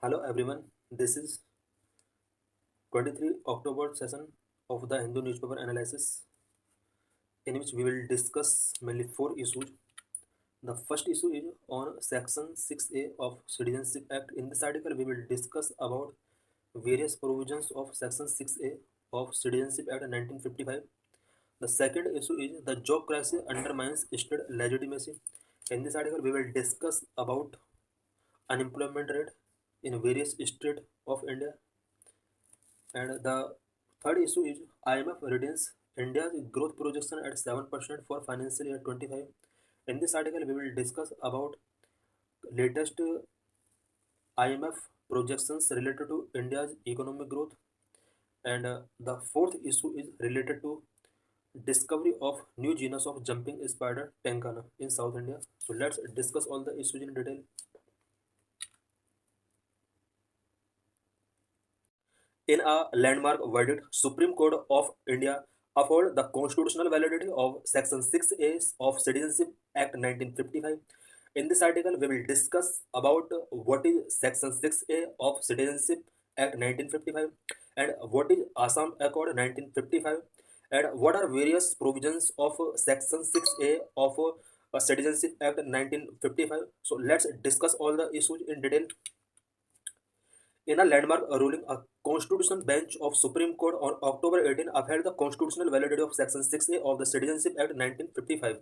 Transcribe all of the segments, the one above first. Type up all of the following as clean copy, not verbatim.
Hello everyone, this is 23 October session of the Hindu newspaper analysis in which we will discuss mainly four issues. The first issue is on section 6A of Citizenship Act. In this article we will discuss about various provisions of section 6A of Citizenship Act 1955. The second issue is the job crisis undermines state legitimacy. In this article we will discuss about unemployment rate in various states of India. And the third issue is IMF readings India's growth projection at 7% for financial year 25. In this article, we will discuss about latest IMF projections related to India's economic growth. And the fourth issue is related to discovery of new genus of jumping spider Tenkana in South India. So let's discuss all the issues in detail. In a landmark verdict, Supreme Court of India upheld the constitutional validity of Section 6A of Citizenship Act 1955. In this article, we will discuss about what is Section 6A of Citizenship Act 1955 and what is Assam Accord 1955 and what are various provisions of Section 6A of Citizenship Act 1955. So let's discuss all the issues in detail. In a landmark ruling, a constitutional bench of Supreme Court on October 18 upheld the constitutional validity of Section 6A of the Citizenship Act 1955.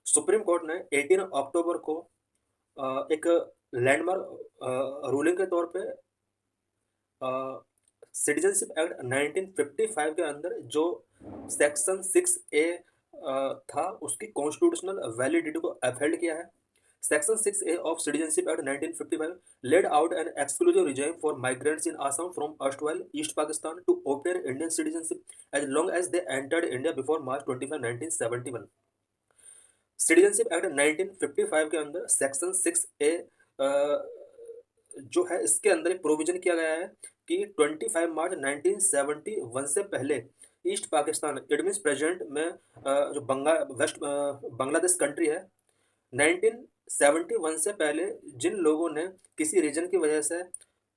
Supreme court ने 18 अक्टूबर को एक landmark ruling के तौर पे citizenship act 1955 के अंदर जो section 6A था उसकी कॉन्स्टिट्यूशनल वैलिडिटी को अपहेल्ड किया है. Section 6A of Citizenship Act 1955 laid out an exclusive regime for migrants in Assam from erstwhile East Pakistan to obtain Indian citizenship as long as they entered India before March 25, 1971. Citizenship Act 1955 के अंदर Section 6A जो है इसके अंदर एक provision किया गया है कि 25 मार्च 1971 से पहले east Pakistan it means present में जो बांग्लादेश कंट्री है 1971 से पहले जिन लोगों ने किसी रीजन की वजह से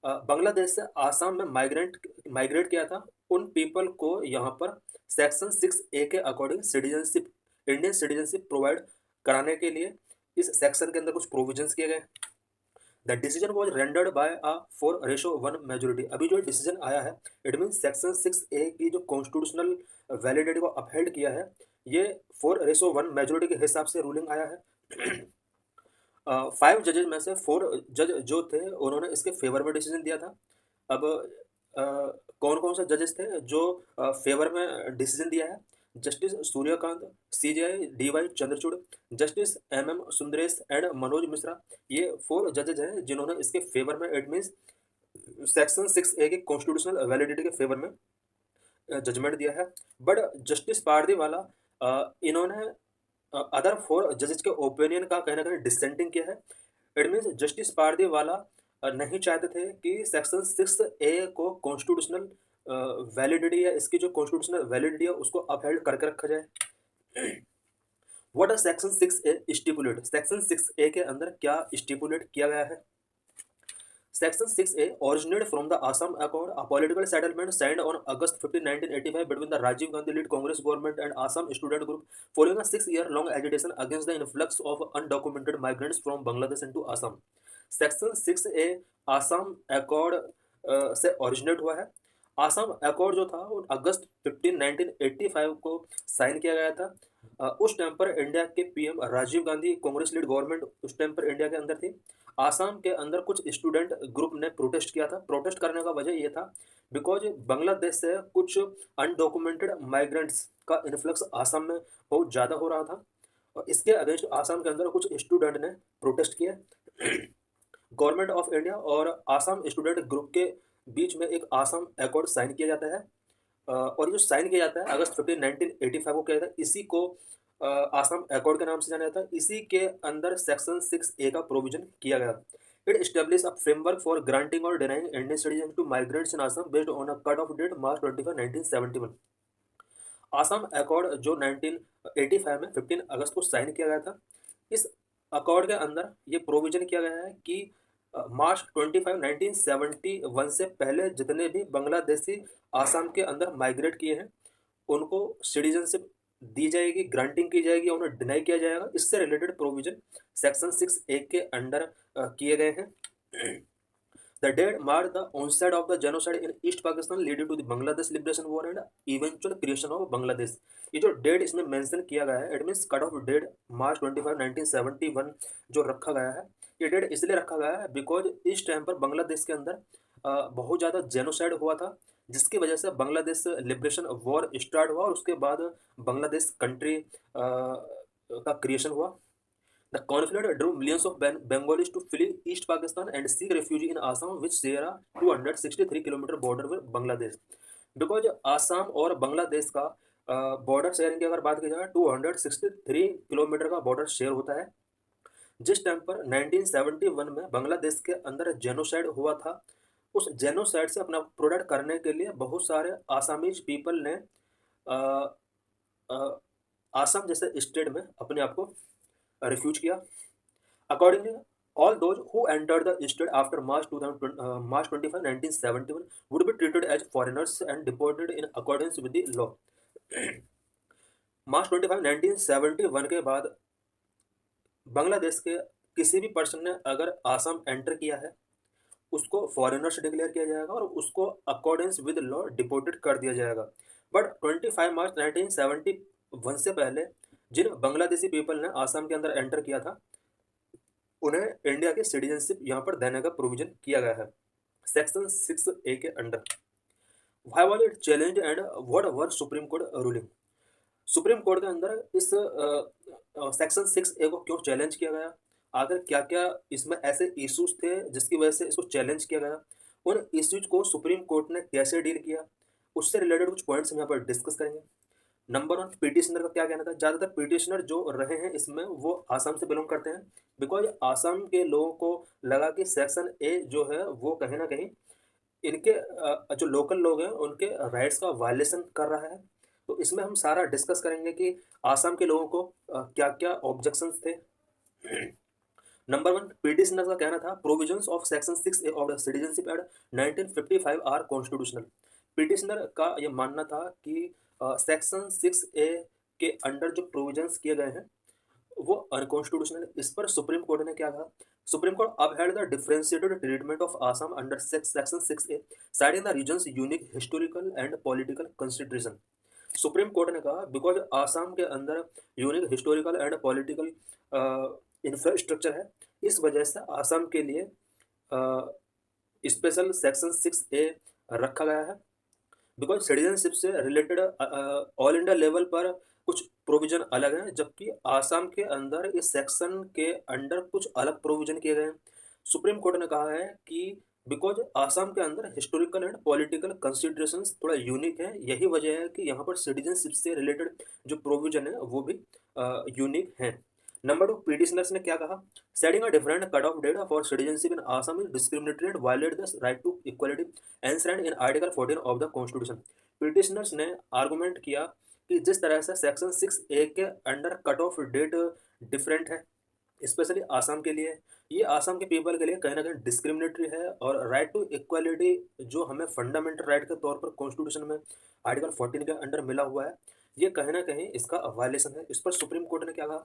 बांग्लादेश से आसाम में माइग्रेट किया था उन पीपल को यहाँ पर सेक्शन 6A के according citizenship Indian citizenship provide कराने के लिए इस सेक्शन के अंदर कुछ प्रोविजंस किए गए. The decision was rendered by a 4:1 majority. अभी जो डिसीजन आया है इट मीन सेक्शन 6A की जो कॉन्स्टिट्यूशनल वैलिडिटी को अपहेल्ड किया है ये 4:1 मेजोरिटी के हिसाब से रूलिंग आया है. 5 जजेज में से 4 जज जो थे उन्होंने इसके फेवर में डिसीजन दिया था. अब कौन कौन से जजेस थे जो फेवर में डिसीजन दिया है? Justice Suryakant, CJI DY Chandrachud, justice MM Sundresh and Manoj Mishra. ये 4 जजेज हैं जिन्होंने इसके फेवर में इट मीन्स सेक्शन 6A के कॉन्स्टिट्यूशनल वैलिडिटी के फेवर में जजमेंट दिया है. बट जस्टिस पारदीवाला इन्होंने अदर 4 जजेस के ओपिनियन का कहीं ना कहीं डिसेंटिंग किया है. इट मीन्स जस्टिस पारदीवाला नहीं चाहते थे कि सेक्शन 6A को कॉन्स्टिट्यूशनल वैलिडिटी या इसकी जो कॉन्स्टिट्यूशनल वैलिडिटी है उसको अपहेल्ड करके रखा जाए. What are section 6A stipulate? Section 6A के अंदर क्या स्टिपुलेट किया गया है? Section 6A originated from the Assam Accord, a political settlement signed on August 15, 1985 between the Rajiv Gandhi-led Congress government and Assam student group following a 6-year-long agitation against the influx of undocumented migrants from Bangladesh into Assam. Section 6A Assam Accord से originate हुआ है. Assam accord जो था वो अगस्त 15 1985 को sign किया गया था. उस टाइम पर इंडिया के PM Rajiv Gandhi Congress lead government उस टाइम पर इंडिया के अंदर थी. आसाम के अंदर कुछ स्टूडेंट ग्रुप ने प्रोटेस्ट किया था. प्रोटेस्ट करने का वजह ये था बिकॉज बांग्लादेश से कुछ अनडॉक्यूमेंटेड माइग्रेंट्स का इन्फ्लक्स आसाम में बहुत ज़्यादा हो रहा था और इसके अगेंस्ट आसाम के अंदर कुछ स्टूडेंट ने प्रोटेस्ट किया. गवर्नमेंट ऑफ इंडिया और आसाम स्टूडेंट ग्रुप के बीच में एक आसाम अकॉर्ड साइन किया जाता है और ये जो साइन किया जाता है अगस्त 15 1985 को किया जाता है. इसी को आसाम अकॉर्ड के नाम से जाना जाता है. इसी के अंदर सेक्शन 6A का प्रोविजन किया गया. It establish a framework for granting और denying Indian citizen to migrants in Assam based on a cut off date March 25 1971. Assam accord जो 1985 में 15 अगस्त को साइन किया गया था. इस अकॉर्ड के अंदर ये प्रोविजन किया गया है कि मार्च 25 1971 से पहले जितने भी बांग्लादेशी आसाम के अंदर माइग्रेट किए हैं उनको सिटीजनशिप दी जाएगी, ग्रांटिंग की जाएगी, उन्हें डिनाई किया जाएगा। इससे रिलेटेड प्रोविजन सेक्शन 6A के अंडर किए गए हैं। The date marked the onset of the genocide in East Pakistan leading to the Bangladesh Liberation War and eventual creation of Bangladesh। ये जो डेट इसमें मेंशन किया गया है, it means cut off date March 25 1971 जो रखा गया है, ये डेट इसलिए रखा गया है बिकॉज इस टाइम पर बांग्लादेश के अंदर बहुत ज़्यादा जेनोसाइड हुआ था, जिसकी वजह से बांग्लादेश लिबरेशन वॉर स्टार्ट हुआ और उसके बाद बांग्लादेश कंट्री का क्रिएशन हुआ। The conflict drew millions of Bengalis to flee East Pakistan and seek refuge in Assam, which share a 263 kilometre border with Bangladesh। Because Assam और बांग्लादेश का बॉर्डर शेयरिंग की अगर बात की जाए 263 किलोमीटर का बॉर्डर शेयर होता है। जिस टाइम पर 1971 में बांग्लादेश के अंदर जेनोसाइड हुआ था, उस जेनोसाइड से अपना प्रोटेक्ट करने के लिए बहुत सारे आसामीज पीपल ने आसाम जैसे स्टेट में अपने आप को रिफ्यूज किया। Accordingly all those who entered the state after March 25 1971 would be treated as foreigners and deported in accordance with the law। मार्च 25 1971 के बाद बांग्लादेश के किसी भी पर्सन ने अगर आसाम एंटर किया है उसको फॉरेनर्स डिक्लेयर किया जाएगा और उसको अकॉर्डेंस विद लॉ डिपोर्टेड कर दिया जाएगा। बट 25 मार्च 1971 से पहले जिन बांग्लादेशी पीपल ने आसाम के अंदर एंटर किया था उन्हें इंडिया की सिटीजनशिप यहाँ पर देने का प्रोविजन किया गया है सेक्शन 6A के under. Why was it challenge and what were supreme court ruling. Supreme court के अंदर इस सेक्शन 6A को क्यों चैलेंज किया गया, आखिर क्या क्या इसमें ऐसे इश्यूज थे जिसकी वजह से इसको चैलेंज किया गया, उन इश्यूज को सुप्रीम कोर्ट ने कैसे डील किया, उससे रिलेटेड कुछ पॉइंट्स हम यहाँ पर डिस्कस करेंगे। नंबर 1, पिटिशनर का क्या कहना था। ज़्यादातर पिटिशनर जो रहे हैं इसमें वो आसाम से बिलोंग करते हैं, बिकॉज आसाम के लोगों को लगा कि सेक्शन A जो है वो कहीं ना कहीं इनके जो लोकल लोग हैं उनके राइट्स का वायलेशन कर रहा है। तो इसमें हम सारा डिस्कस करेंगे कि आसाम के लोगों को क्या क्या ऑब्जेक्शंस थे। नंबर 1, पिटिशनर का कहना था provisions of section 6A of the citizenship act 1955 are constitutional. Petitioner का ये मानना था कि सेक्शन 6A के अंडर जो प्रोविजंस किए गए हैं वो अनकॉन्स्टिट्यूशनल। इस पर सुप्रीम कोर्ट ने क्या कहा, supreme court upheld the differentiated treatment of Assam under section 6A siding the region's unique historical and political consideration. Supreme court ने कहा बिकॉज आसाम के अंदर unique historical and political infrastructure है, इस वजह से आसाम के लिए स्पेशल सेक्शन 6A रखा गया है। बिकॉज सिटीजनशिप से रिलेटेड ऑल इंडिया लेवल पर कुछ प्रोविजन अलग हैं, जबकि आसाम के अंदर इस सेक्शन के अंडर कुछ अलग प्रोविजन किए गए हैं। सुप्रीम कोर्ट ने कहा है कि बिकॉज आसाम के अंदर हिस्टोरिकल एंड पॉलिटिकल कंसिडरेशंस थोड़ा यूनिक है, यही वजह है कि यहाँ पर सिटीजनशिप से रिलेटेड जो प्रोविजन है वो भी यूनिक है। नंबर 2, पिटिशनर्स ने क्या कहा, setting a different cut off date for citizenship in Assam is discriminatory and violate the right to equality enshrined in article 14 of the constitution. Petitioners ने आर्गूमेंट किया कि जिस तरह से सेक्शन 6A के under cut off date different है specially Assam के लिए, ये आसाम के पीपल के लिए कहीं ना कहीं डिस्क्रिमिनेटरी है और राइट टू इक्वालिटी जो हमें फंडामेंटल राइट के तौर पर कॉन्स्टिट्यूशन में आर्टिकल 14 के अंडर मिला हुआ है, ये कहीं ना कहीं इसका वायलेशन है। इस पर सुप्रीम कोर्ट ने क्या कहा,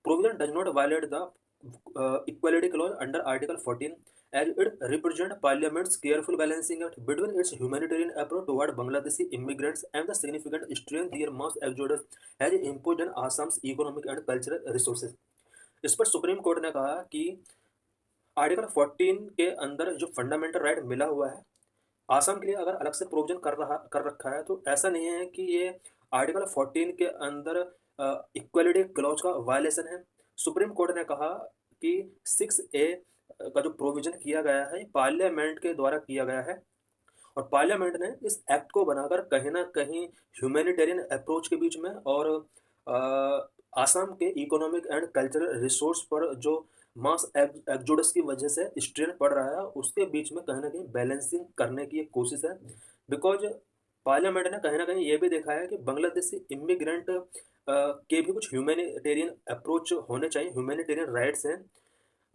provision does not violate the equality clause under article 14 as it represents Parliament's careful balancing act between its humanitarian approach toward Bangladeshi immigrants and the significant strain their mass exodus has imposed on Assam's economic and cultural resources। इस पर supreme court ने कहा कि article 14 के अंदर जो fundamental right मिला हुआ है आसाम के लिए अगर अलग से प्रोविजन कर रखा है तो ऐसा नहीं है कि ये आर्टिकल 14 के अंदर इक्वलिटी क्लॉज का वायलेशन है। सुप्रीम कोर्ट ने कहा कि 6A का जो प्रोविजन किया गया है पार्लियामेंट के द्वारा किया गया है और पार्लियामेंट ने इस एक्ट को बनाकर कहीं ना कहीं ह्यूमैनिटेरियन अप्रोच के बीच में और आसाम के इकोनॉमिक एंड कल्चरल रिसोर्स पर जो मास एक्सोडस की वजह से स्ट्रेन पड़ रहा है उसके बीच में कहीं ना कहीं बैलेंसिंग करने की एक कोशिश है। बिकॉज पार्लियामेंट ने कहीं ना कहीं ये भी देखा है कि बांग्लादेशी इमिग्रेंट के भी कुछ ह्यूमैनिटेरियन अप्रोच होने चाहिए, ह्यूमैनिटेरियन राइट्स हैं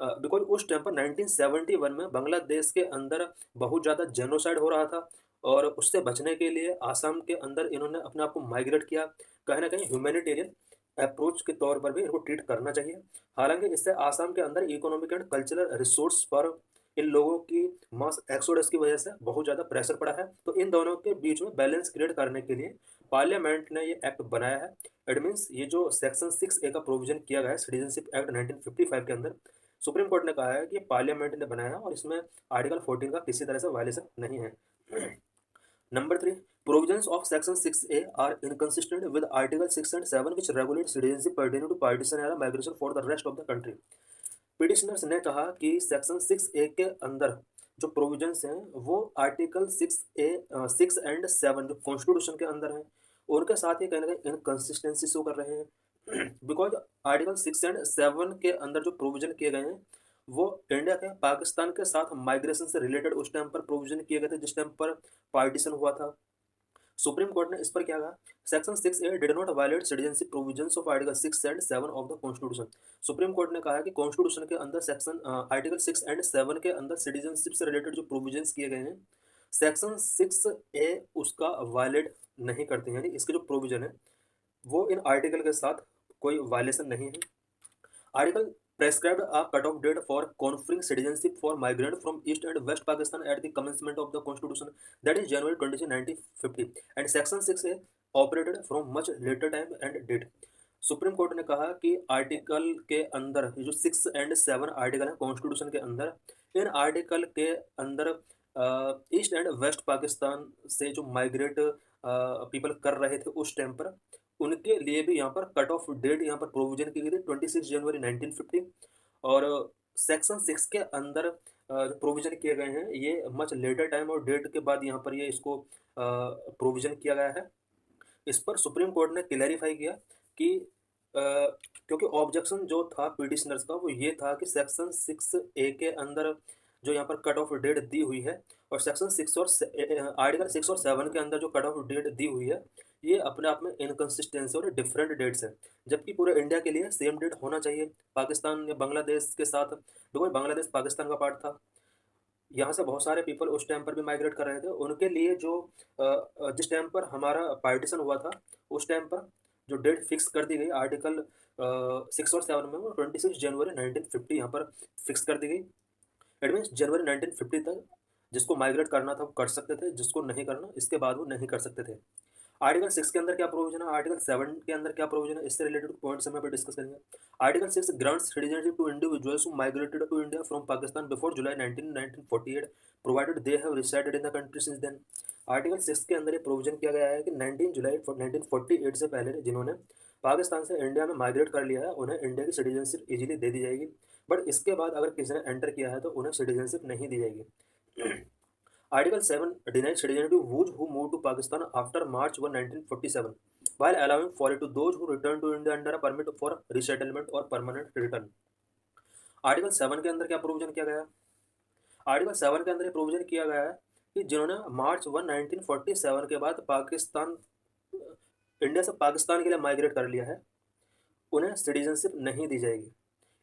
बिकॉज उस टाइम पर 1971 में बांग्लादेश के अंदर बहुत ज़्यादा जेनोसाइड हो रहा था, और उससे बचने के लिए आसाम के अंदर इन्होंने अपने आप को माइग्रेट किया। कहीं ना कहीं ह्यूमैनिटेरियन अप्रोच के तौर पर भी इनको ट्रीट करना चाहिए। हालांकि इससे आसाम के अंदर इकोनॉमिक एंड कल्चरल रिसोर्स पर इन लोगों की मास एक्सोडस की वजह से बहुत ज़्यादा प्रेशर पड़ा है। तो इन दोनों के बीच में बैलेंस क्रिएट करने के लिए पार्लियामेंट ने ये एक्ट बनाया है। इट मीन्स ये जो सेक्शन 6A का प्रोविजन किया गया है सिटीजनशिप एक्ट 1955 के अंदर, सुप्रीम कोर्ट ने कहा है कि पार्लियामेंट ने बनाया है और इसमें आर्टिकल 14 का किसी तरह से वायलेशन नहीं है। Number 3, provisions of section 6A are inconsistent with article 6 and 7 which regulate citizenship pertaining to partition era migration for the rest of the country। Petitioners ने कहा कि सेक्शन 6A के अंदर जो प्रोविजंस हैं वो आर्टिकल 6 एंड 7 जो कॉन्स्टिट्यूशन के अंदर हैं उनके साथ ही कहीं ना कहीं इनकन्सिस्टेंसी शो कर रहे हैं। बिकॉज आर्टिकल 6 एंड 7 के अंदर जो प्रोविजन किए गए हैं वो इंडिया के पाकिस्तान के साथ माइग्रेशन से रिलेटेड उस टाइम पर प्रोविजन किए गए थे जिस टाइम पर पार्टीशन हुआ था। सुप्रीम कोर्ट ने इस पर क्या कहा, section 6A did not violate citizenship provisions of article 6 and 7 of the constitution. Supreme court ने कहा है कि कॉन्स्टिट्यूशन के अंदर सेक्शन आर्टिकल 6 एंड 7 के अंदर सिटीजनशिप से रिलेटेड जो प्रोविजंस किए गए हैं सेक्शन 6A उसका वायलेट नहीं करते हैं, यानी इसके जो प्रोविजन है वो इन आर्टिकल के साथ कोई वायलेशन नहीं है। Article prescribed a cutoff date for conferring citizenship for migrant from East and West Pakistan at the commencement of the constitution, that is January 20, 1950, and Section 6A operated from much later time and date। Supreme court ने कहा कि article के अंदर जो 6 and 7 article है constitution के अंदर, in article के अंदर ईस्ट एंड वेस्ट पाकिस्तान से जो माइग्रेट पीपल कर रहे थे उस टाइम पर उनके लिए भी यहाँ पर कट ऑफ डेट यहाँ पर प्रोविजन की गई थी 26 जनवरी 1950। और सेक्शन 6 के अंदर जो प्रोविजन किए गए हैं ये मच लेटर टाइम और डेट के बाद यहाँ पर ये इसको प्रोविजन किया गया है। इस पर सुप्रीम कोर्ट ने क्लैरिफाई किया कि क्योंकि ऑब्जेक्शन जो था पिटिशनर्स का वो ये था कि सेक्शन 6A के अंदर जो यहाँ पर कट ऑफ डेट दी हुई है और सेक्शन 6 और आर्टिकल 6 और 7 के अंदर जो कट ऑफ डेट दी हुई है ये अपने आप में इनकन्सिस्टेंसी और डिफरेंट डेट्स हैं, जबकि पूरे इंडिया के लिए सेम डेट होना चाहिए। पाकिस्तान या बांग्लादेश के साथ, बिकॉज बांग्लादेश पाकिस्तान का पार्ट था, यहाँ से बहुत सारे पीपल उस टाइम पर भी माइग्रेट कर रहे थे। उनके लिए जो जिस टाइम पर हमारा पार्टीशन हुआ था उस टाइम पर जो डेट फिक्स कर दी गई आर्टिकल 6 और 7 में वो 26 जनवरी 1950 यहाँ पर फिक्स कर दी गई। इट मीन्स जनवरी 1950 तक जिसको माइग्रेट करना था वो कर सकते थे, जिसको नहीं करना इसके बाद वो नहीं कर सकते थे। आर्टिकल 6 के अंदर क्या प्रोविजन है, आर्टिकल 7 के अंदर क्या प्रोविजन है, इससे रिलेटेड पॉइंट्स हम यहाँ पे डिस्कस करेंगे। Article 6 grants citizenship to individuals who migrated to India from Pakistan before July 1948 provided they have resided in the country since then. Article 6 के अंदर ये प्रोविजन किया गया है कि 19 जुलाई 1948 से पहले जिन्होंने पाकिस्तान से इंडिया में माइग्रेट कर लिया है उन्हें इंडिया की सिटीजनशिप इजीली दे दी जाएगी, बट इसके बाद अगर किसी ने एंटर किया है तो उन्हें सिटीजनशिप नहीं दी जाएगी। Article 7 denies citizenship to those who moved to Pakistan after March 1, 1947, while allowing for it to those who return to India under a permit for resettlement or permanent return। Article 7 के अंदर क्या provision किया गया, article 7 के अंदर ये provision किया गया है कि जिन्होंने मार्च 1, 1947 के बाद पाकिस्तान इंडिया से पाकिस्तान के लिए माइग्रेट कर लिया है उन्हें सिटीजनशिप नहीं दी जाएगी।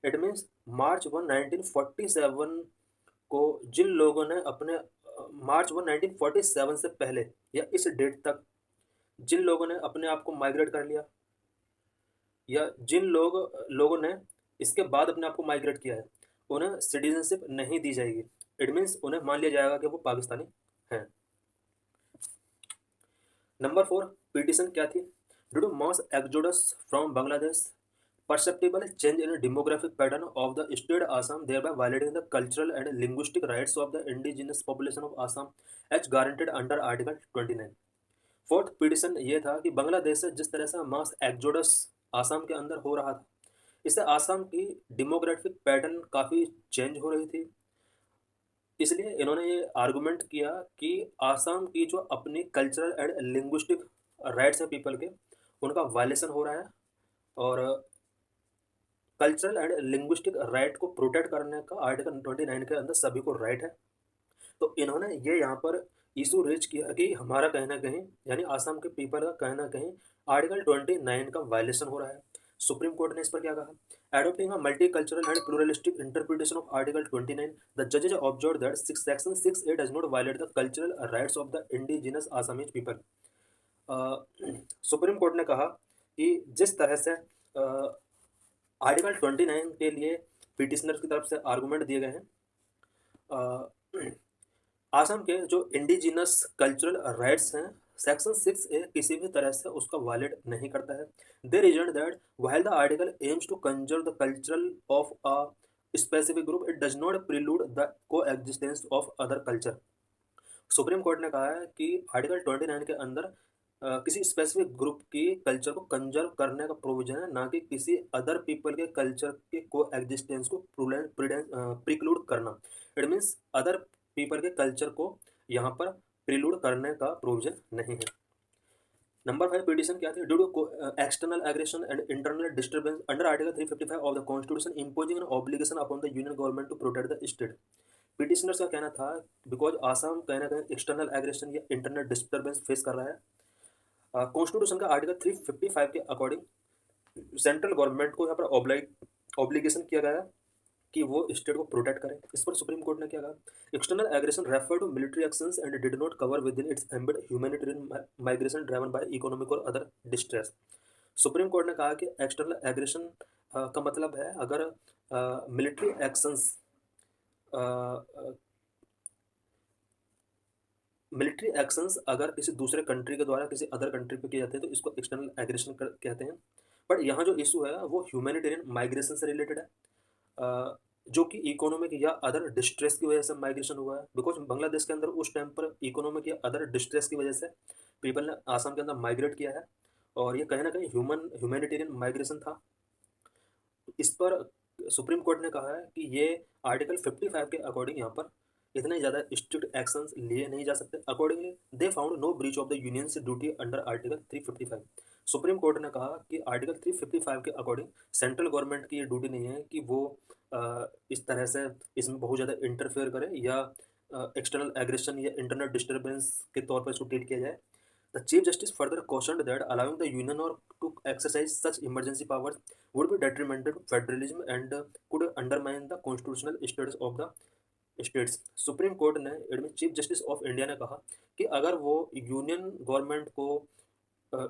इट मीन्स मार्च 1, 1947 को जिन लोगों ने अपने मार्च 1, 1947 से पहले या इस डेट तक जिन लोगों ने अपने आप को माइग्रेट कर लिया या जिन लोगों ने इसके बाद अपने आप को माइग्रेट किया है उन्हें सिटीजनशिप नहीं दी जाएगी। इट मीन्स उन्हें मान लिया जाएगा कि वो पाकिस्तानी हैं। नंबर 4, पिटिशन क्या थी, due to mass exodus from Bangladesh perceptible change in demographic pattern of the state Assam, thereby violating the cultural and linguistic rights of the indigenous population of Assam as guaranteed under Article 29। Fourth petition ये था कि बांग्लादेश से जिस तरह से mass exodus Assam के अंदर हो रहा था इससे आसाम की डेमोग्राफिक पैटर्न काफ़ी चेंज हो रही थी, इसलिए इन्होंने ये आर्गूमेंट किया कि आसाम की जो अपनी कल्चरल एंड लिंग्विस्टिक राइट्स हैं पीपल के उनका वायलेशन हो रहा है और कल्चरल एंड लिंग्विस्टिक राइट को प्रोटेक्ट करने का आर्टिकल 29 के अंदर सभी को राइट है। तो इन्होंने ये यहाँ पर इशू रेज किया कि हमारा कहीं ना कहीं यानी आसाम के पीपल का कहीं ना कहीं आर्टिकल 29 का वायलेशन हो रहा है। सुप्रीम कोर्ट ने इस पर क्या कहा? Adopting a multicultural and pluralistic interpretation of article 29, the जजेज observe that section 6A does not violate the cultural rights of the indigenous Assamese people. Supreme court ने कहा कि जिस तरह से आर्टिकल 29 के लिए पिटिशनर्स की तरफ से आर्गूमेंट दिए गए हैं, अ, आसाम के जो इंडिजिनस कल्चरल राइट्स हैं, सेक्शन 6A किसी भी तरह से उसका वायलेट नहीं करता है। They reason that while the article aims to conserve the cultural of a specific group, it does not prelude the coexistence of other culture. Supreme court ने कहा है कि आर्टिकल 29 के अंदर किसी स्पेसिफिक ग्रुप की कल्चर को conserve करने का प्रोविजन है, ना कि किसी अदर पीपल के कल्चर के को एग्जिस्टेंस को प्रिक्लूड करना। इट मीन्स अदर पीपल के कल्चर को यहाँ पर प्रिलूड करने का प्रोविजन नहीं है। नंबर 5 पिटिशन क्या थे? Due to external aggression and internal disturbance under article 355 of the constitution imposing an obligation upon the union government to protect the state. Petitioners का कहना था बिकॉज आसाम कहीं ना कहीं एक्सटर्नल एग्रेशन या इंटरनल डिस्टर्बेंस फेस कर रहा है, कॉन्स्टिट्यूशन का आर्टिकल 355 के अकॉर्डिंग सेंट्रल गवर्नमेंट को यहाँ पर ऑब्लिगेशन किया गया है कि वो स्टेट को प्रोटेक्ट करे। इस पर सुप्रीम कोर्ट ने क्या कहा? External aggression refer to military actions and did not cover within its ambit humanitarian migration driven by economic or other distress. Supreme court ने कहा कि एक्सटर्नल एग्रेशन का मतलब है अगर मिलिट्री एक्शंस मिलिट्री एक्शंस अगर किसी दूसरे कंट्री के द्वारा किसी अदर कंट्री पे किए जाते हैं तो इसको एक्सटर्नल एग्रेशन कहते हैं। बट यहाँ जो इशू है वो ह्यूमैनिटेरियन माइग्रेशन से रिलेटेड है, जो कि इकोनॉमिक या अदर डिस्ट्रेस की वजह से माइग्रेशन हुआ है। बिकॉज बांग्लादेश के अंदर उस टाइम पर इकोनॉमिक या अदर डिस्ट्रेस की वजह से पीपल ने आसाम के अंदर माइग्रेट किया है, और ये कहीं ना कहीं ह्यूमैनिटेरियन माइग्रेशन था। इस पर सुप्रीम कोर्ट ने कहा है कि ये आर्टिकल 55 के अकॉर्डिंग यहाँ पर इतने ज़्यादा स्ट्रिक्ट एक्शंस लिए नहीं जा सकते। Accordingly they found no breach of the union's duty under article 355। Supreme court ने कहा कि आर्टिकल 355 के अकॉर्डिंग सेंट्रल गवर्नमेंट की ये ड्यूटी नहीं है कि वो इस तरह से इसमें बहुत ज़्यादा इंटरफेयर करे या एक्सटर्नल एग्रेशन या इंटरनल डिस्टर्बेंस के तौर पर इसको ट्रीट किया जाए। The Chief Justice further cautioned that allowing the Union or to exercise such emergency powers would be detrimental to federalism and could undermine the constitutional status of the states. Supreme court ने इसमें chief justice of India ने कहा कि अगर वो union government को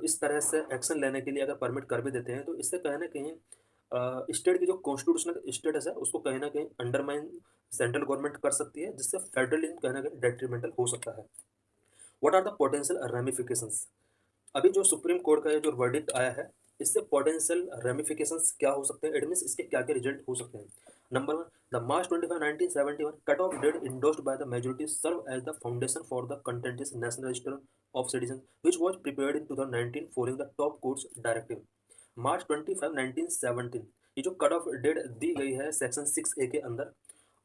इस तरह से एक्शन लेने के लिए अगर परमिट कर भी देते हैं तो इससे कहीं ना कहीं स्टेट की जो कॉन्स्टिट्यूशनल स्टेटस है उसको कहीं ना कहीं अंडरमाइन सेंट्रल गवर्नमेंट कर सकती है, जिससे फेडरलिज्म कहीं ना कहीं डेट्रीमेंटल हो सकता है। What are the potential ramifications? अभी जो सुप्रीम कोर्ट का जो वर्डिक्ट आया है इससे पोटेंशियल रेमिफिकेशंस क्या हो सकते हैं, इट मीन्स इसके क्या क्या रिजल्ट हो सकते हैं। Number 1, the March 25 1971 cut off date endorsed by the majority serve as the foundation for the contentious national register of citizen which was prepared in 2019 following the top court's directive. March 25 1917 ये जो cut off date दी गई है section 6A के अंदर,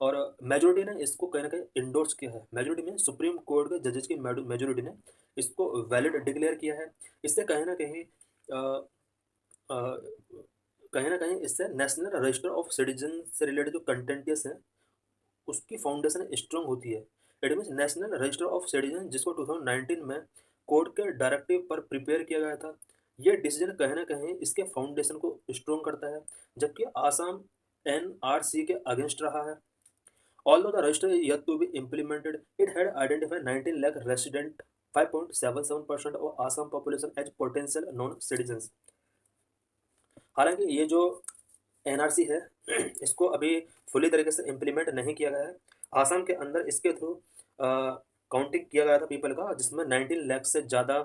और majority ने इसको कहीं ना कहीं इंडोर्स किया है। मेजोरिटी में सुप्रीम कोर्ट के जजेस की मेजोरिटी ने इसको वैलिड डिक्लेयर किया है। इससे कहीं ना कहीं इससे नेशनल रजिस्टर ऑफ सिटीजन से रिलेटेड जो कंटेंटियस है उसकी फाउंडेशन स्ट्रांग होती है। It means national register of citizen जिसको 2019 में कोर्ट के डायरेक्टिव पर प्रिपेयर किया गया था, ये डिसीजन कहीं ना कहीं इसके फाउंडेशन को स्ट्रॉन्ग करता है, जबकि आसाम NRC के अगेंस्ट रहा है। Although the register is yet to be implemented, it had identified 19 lakh resident, 5.77% of Assam population as potential non-citizens. हालांकि ये जो NRC है इसको अभी फुली तरीके से इम्प्लीमेंट नहीं किया गया है। आसाम के अंदर इसके थ्रू काउंटिंग किया गया था पीपल का, जिसमें 19 लाख से ज़्यादा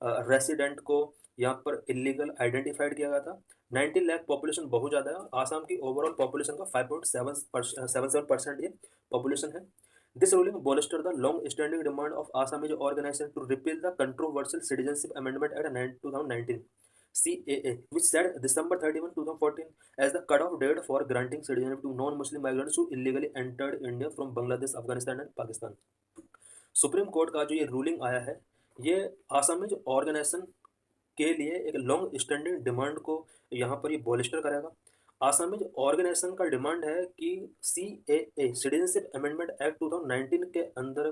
रेसिडेंट को यहाँ पर इलीगल आइडेंटिफाइड किया गया था। 19 लाख पॉपुलेशन बहुत ज़्यादा है। आसाम की ओवरऑल पॉपुलेशन का 5.77% ये पॉपुलेशन है। This ruling bolstered the long-standing demand of Assamese organization to repeal the controversial Citizenship Amendment Act 2019 CAA, which set December 31, 2014 as the cutoff date for granting citizenship to non-Muslim migrants who illegally entered India from Bangladesh, Afghanistan and Pakistan. Supreme court का जो ये ruling आया है ये Assamese organisation के लिए एक long standing demand को यहाँ पर ये बॉलिस्टर करेगा। आसामीज ऑर्गेनाइजेशन का डिमांड है कि CAA सिटीजनशिप अमेंडमेंट एक्ट 2019 के अंदर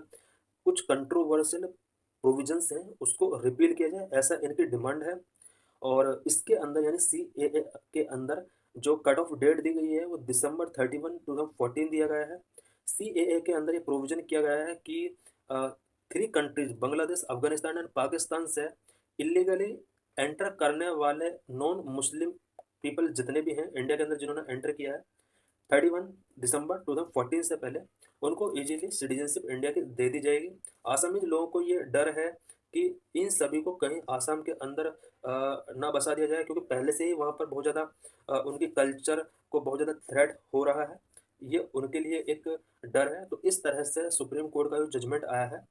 कुछ कंट्रोवर्शियल प्रोविजंस हैं उसको रिपील किया जाए, ऐसा इनकी डिमांड है। और इसके अंदर यानी CAA के अंदर जो कट ऑफ डेट दी गई है वो दिसंबर 31 2014 दिया गया है। CAA के अंदर ये प्रोविजन किया गया है कि 3 कंट्रीज बांग्लादेश, अफगानिस्तान एंड पाकिस्तान से इलीगली एंटर करने वाले नॉन मुस्लिम पीपल जितने भी हैं इंडिया के अंदर जिन्होंने एंटर किया है 31 दिसंबर 2014 से पहले, उनको इजीली सिटीजनशिप इंडिया की दे दी जाएगी। आसामीज लोगों को ये डर है कि इन सभी को कहीं आसाम के अंदर ना बसा दिया जाए, क्योंकि पहले से ही वहाँ पर बहुत ज़्यादा उनकी कल्चर को बहुत ज़्यादा थ्रेट हो रहा है। ये उनके लिए एक डर है। तो इस तरह से सुप्रीम कोर्ट का जो जजमेंट आया है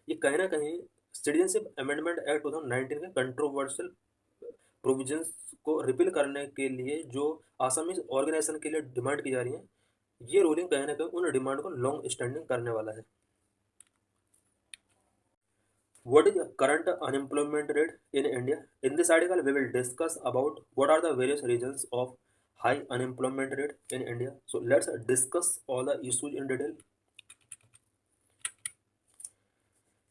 ये कहीं ना कहीं सिटीजनशिप अमेंडमेंट एक्ट 2019 के कंट्रोवर्शियल प्रोविजंस को रिपील करने के लिए जो आसामीज ऑर्गेनाइजेशन के लिए डिमांड की जा रही है, ये रूलिंग कहीं ना कहीं उन डिमांड को लॉन्ग स्टैंडिंग करने वाला है। What is the current unemployment rate in India? In this article, we will discuss about what are the various reasons of high unemployment rate in India. So let's discuss all the issues in detail.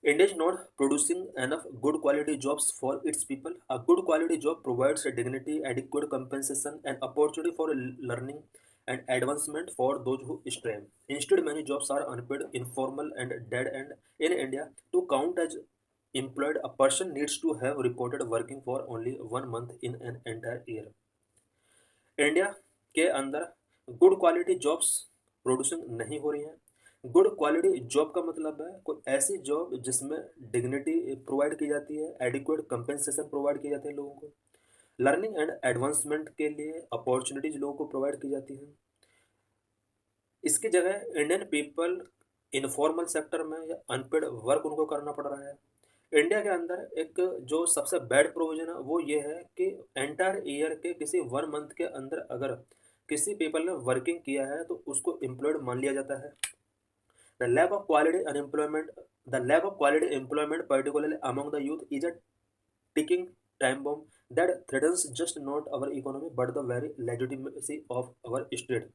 India is not producing enough good quality jobs for its people. A good quality job provides dignity, adequate compensation, and opportunity for learning and advancement for those who strive. Instead, many jobs are unpaid, informal, and dead end. In India, to count as employed, a person needs to have reported working for only 1 month in an entire year. India के अंदर good quality jobs producing नहीं हो रही हैं। Good quality job का मतलब है कोई ऐसी जॉब जिसमें डिग्निटी प्रोवाइड की जाती है, एडिक्वेट कंपेंसेशन प्रोवाइड की जाती है लोगों को, लर्निंग एंड एडवांसमेंट के लिए अपॉर्चुनिटीज लोगों को प्रोवाइड की जाती हैं। इसकी जगह इंडियन पीपल इनफॉर्मल सेक्टर में या अनपेड वर्क उनको करना पड़ रहा है। इंडिया के अंदर एक जो सबसे बैड प्रोविजन है वो ये है कि एंटायर ईयर के किसी 1 मंथ के अंदर अगर किसी पीपल ने वर्किंग किया है तो उसको एम्प्लॉयड मान लिया जाता है। The lack of quality unemployment the lack of quality employment particularly among the youth is a ticking time bomb that threatens just not our economy but the very legitimacy of our state.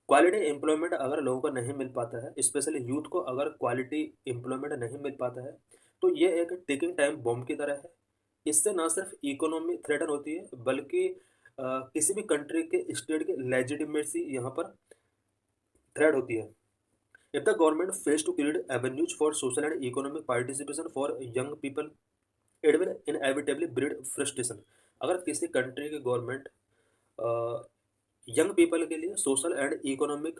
Quality employment अगर लोगों को नहीं मिल पाता है, specially youth को अगर quality employment नहीं मिल पाता है, तो ये एक टिकिंग टाइम बॉम्ब की तरह है। इससे ना सिर्फ इकोनॉमी थ्रेटन होती है बल्कि किसी भी कंट्री के स्टेट की लेजिटिमेसी यहाँ पर थ्रेट होती है। If the government fails to create avenues for social and economic participation for young people it will inevitably breed frustration. अगर किसी कंट्री की गवर्नमेंट यंग पीपल के लिए social and economic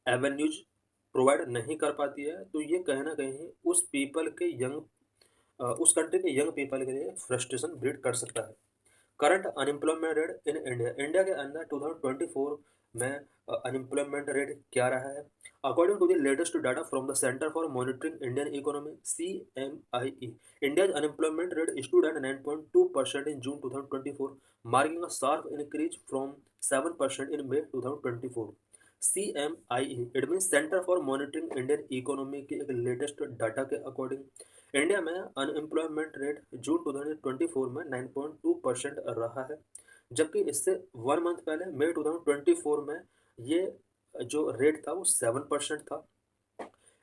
avenues provide नहीं कर पाती है तो ये कहीं ना कहीं उस पीपल के उस कंट्री के यंग पीपल के लिए फ्रस्ट्रेशन ब्रीड कर सकता है। Current unemployment rate in India, India के अंदर 2024 में अनएम्प्लॉयमेंट रेट क्या रहा है? According to the latest data from the centre for monitoring Indian economy CMIE, India's unemployment rate stood at 9.2% in June 2024, marking a sharp increase from 7% in May 2024। CMIE it mean centre for monitoring Indian economy के एक latest data के according India में unemployment rate जून 2024 में 9.2% रहा है, जबकि इससे 1 month पहले मई 2024 में ये जो रेट था वो 7% था।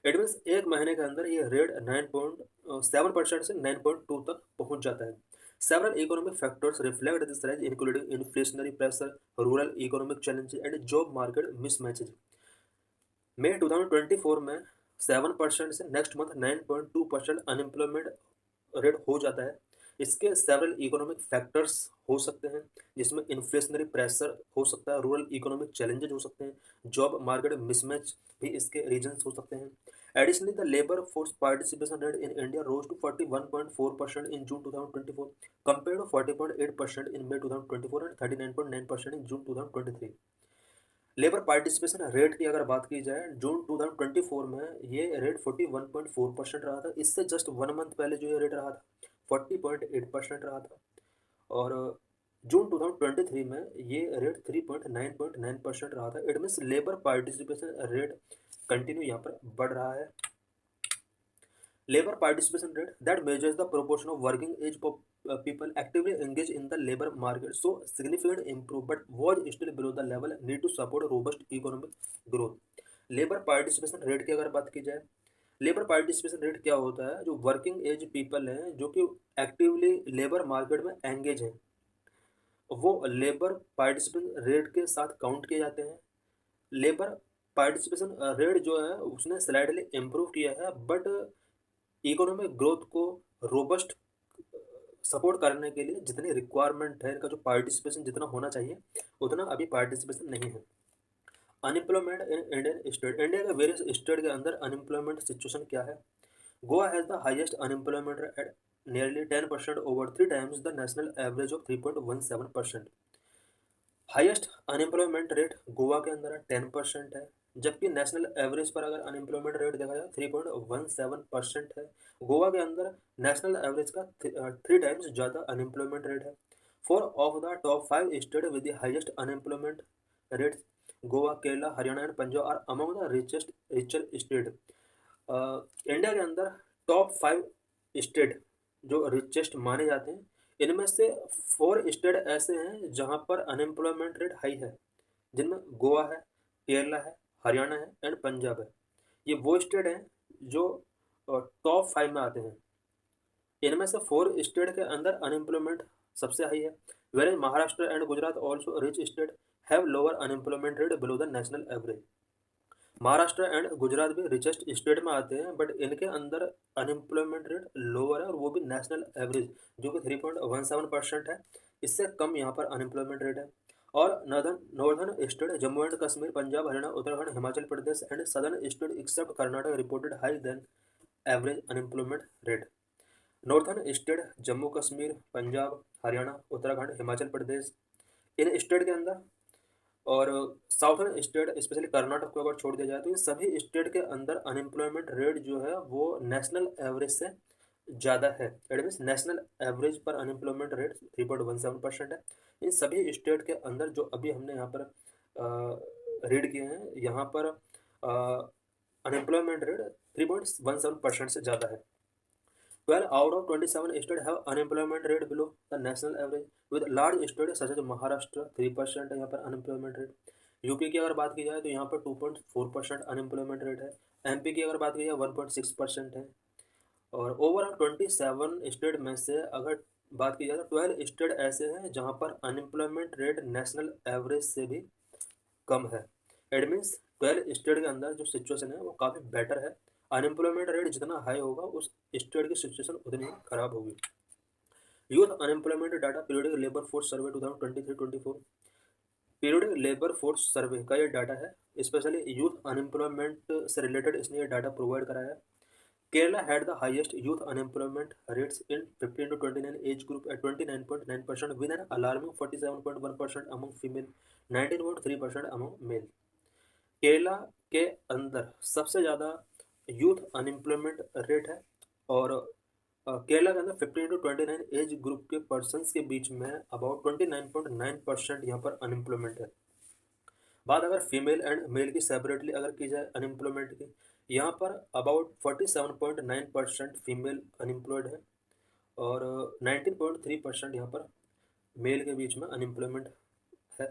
इट मीन्स एक महीने के अंदर ये रेट 9.7% से 9.2 तक पहुंच जाता है। Several economic factors reflect this rise, including inflationary pressure, rural economic challenges, and job market mismatches। मई 2024 में 7% से नेक्स्ट मंथ 9.2% अनएम्प्लॉयमेंट रेट हो जाता है। इसके सेवरल इकोनॉमिक फैक्टर्स हो सकते हैं जिसमें इन्फ्लेशनरी प्रेशर हो सकता है, रूरल इकोनॉमिक चैलेंजेस हो सकते हैं, जॉब मार्केट मिसमैच भी इसके रीजंस हो सकते हैं। Additionally, the labor force participation rate in India rose to 41.4% in June 2024 compared to 40.8% in May 2024 and 39.9% in June 2023। Labour participation rate की अगर बात की जाए जून 2024 में ये रेट 41.4% रहा था। इससे जस्ट 1 मंथ पहले जो ये रेट रहा था 40.8% रहा था, और जून 2023 में ये रेट 39.9% रहा था। It means labour participation rate continue यहाँ पर बढ़ रहा है। Labor participation rate that measures the proportion of working age people actively engaged in the labor market saw significant improvement but was still below the level need to support robust economic growth। Labour participation rate की अगर बात की जाए labour participation rate क्या होता है? जो working as people हैं जो कि एक्टिवली लेबर मार्केट में एंगेज हैं, वो लेबर पार्टिसिपेशन रेट के साथ काउंट किए जाते हैं। लेबर पार्टिसिपेशन रेट जो है उसने स्लाइडली इम्प्रूव किया है, बट इकोनॉमिक ग्रोथ को रोबस्ट सपोर्ट करने के लिए जितनी रिक्वायरमेंट है, इनका जो पार्टिसिपेशन जितना होना चाहिए उतना अभी पार्टिसिपेशन नहीं है। Unemployment in Indian state, India के वेरियस स्टेट के अंदर अनएम्प्लॉयमेंट सिचुएशन क्या है? Goa has the highest unemployment at nearly 10% over 3 times the national average of 3.17%। Highest unemployment rate Goa के अंदर है, 10% है, जबकि नेशनल एवरेज पर अगर अनएम्प्लॉयमेंट रेट देखा जाए 3.17% है। गोवा के अंदर नेशनल एवरेज का 3 times ज़्यादा अनएम्प्लॉयमेंट रेट है। 4 of the top 5 state with the highest unemployment rate, Goa, Kerala, Haryana and Punjab are among the richer state. India के अंदर टॉप 5 स्टेट जो रिचेस्ट माने जाते हैं, इनमें से 4 स्टेट ऐसे हैं जहां पर अनएम्प्लॉयमेंट रेट हाई है, जिनमें गोवा है, केरला है, हरियाणा है एंड पंजाब है। ये वो स्टेट हैं जो टॉप 5 में आते हैं। इनमें से 4 स्टेट के अंदर अनएम्प्लॉयमेंट सबसे हाई है, where Maharashtra and Gujarat also rich state have lower unemployment rate below the national average. Maharashtra and Gujarat भी रिचेस्ट स्टेट में आते हैं, बट इनके अंदर अनएम्प्लॉयमेंट रेट लोअर है, और वो भी नेशनल एवरेज जो कि 3.17% है, इससे कम यहाँ पर अनएम्प्लॉयमेंट रेट है। और northern state Jammu and Kashmir, Punjab, Haryana, Uttarakhand, Himachal Pradesh and southern state except Karnataka reported high than average unemployment rate. Northern state Jammu Kashmir, Punjab, Haryana, Uttarakhand, Himachal Pradesh, इन स्टेट के अंदर, और साउथर्न स्टेट स्पेशली कर्नाटक को अगर छोड़ दिया जाए तो ये सभी स्टेट के अंदर अनएम्प्लॉयमेंट रेट जो है वो नेशनल एवरेज से ज़्यादा है। इट मीन्स नेशनल एवरेज पर अनएम्प्लॉयमेंट रेट 3.17% है। इन सभी स्टेट के अंदर जो अभी हमने यहाँ पर रीड किए हैं, यहाँ पर अनएम्प्लॉयमेंट रेट 3.17% से ज़्यादा है। 12 out of 27 states have unemployment rate below the national average, with large states such as Maharashtra 3% है यहाँ पर अनएम्प्लॉयमेंट रेट। यूपी की अगर बात की जाए तो यहाँ पर 2.4% अनएम्प्लॉयमेंट रेट है। एमपी की अगर बात की जाए 1.6% है। और ओवरऑल 27 स्टेट में से अगर बात की जाए तो 12 स्टेट ऐसे हैं जहाँ पर अनएम्प्लॉयमेंट रेट नेशनल एवरेज से भी कम है। इट मीन्स 12 स्टेट के अंदर जो सिचुएशन है वो काफ़ी बेटर है। अनएम्प्लॉयमेंट रेट जितना हाई होगा उस स्टेट की सिचुएशन उतनी ही खराब होगी। Youth unemployment data periodic labour force survey 2023-24, periodic labour force survey का ये डाटा है, स्पेशली यूथ अनएम्प्लॉयमेंट से रिलेटेड इसने ये डाटा प्रोवाइड कराया है। Kerala had the highest youth unemployment rates in 15 to 29 age group at 29.9%, with an alarming 47.1% among female, 19.3% among male। Kerala के अंदर सबसे ज़्यादा यूथ अनएम्प्लॉयमेंट रेट है, और केरला के अंदर 15 to 29 एज ग्रुप के पर्सनस के बीच में अबाउट 29.9% यहाँ पर अनएम्प्लॉयमेंट है। बात अगर फीमेल एंड मेल की सेपरेटली अगर की जाए अनएम्प्लॉयमेंट की, यहाँ पर अबाउट 47.9% फीमेल अनएम्प्लॉयड है, और 19.3% यहाँ पर मेल के बीच में अनएम्प्लॉयमेंट है।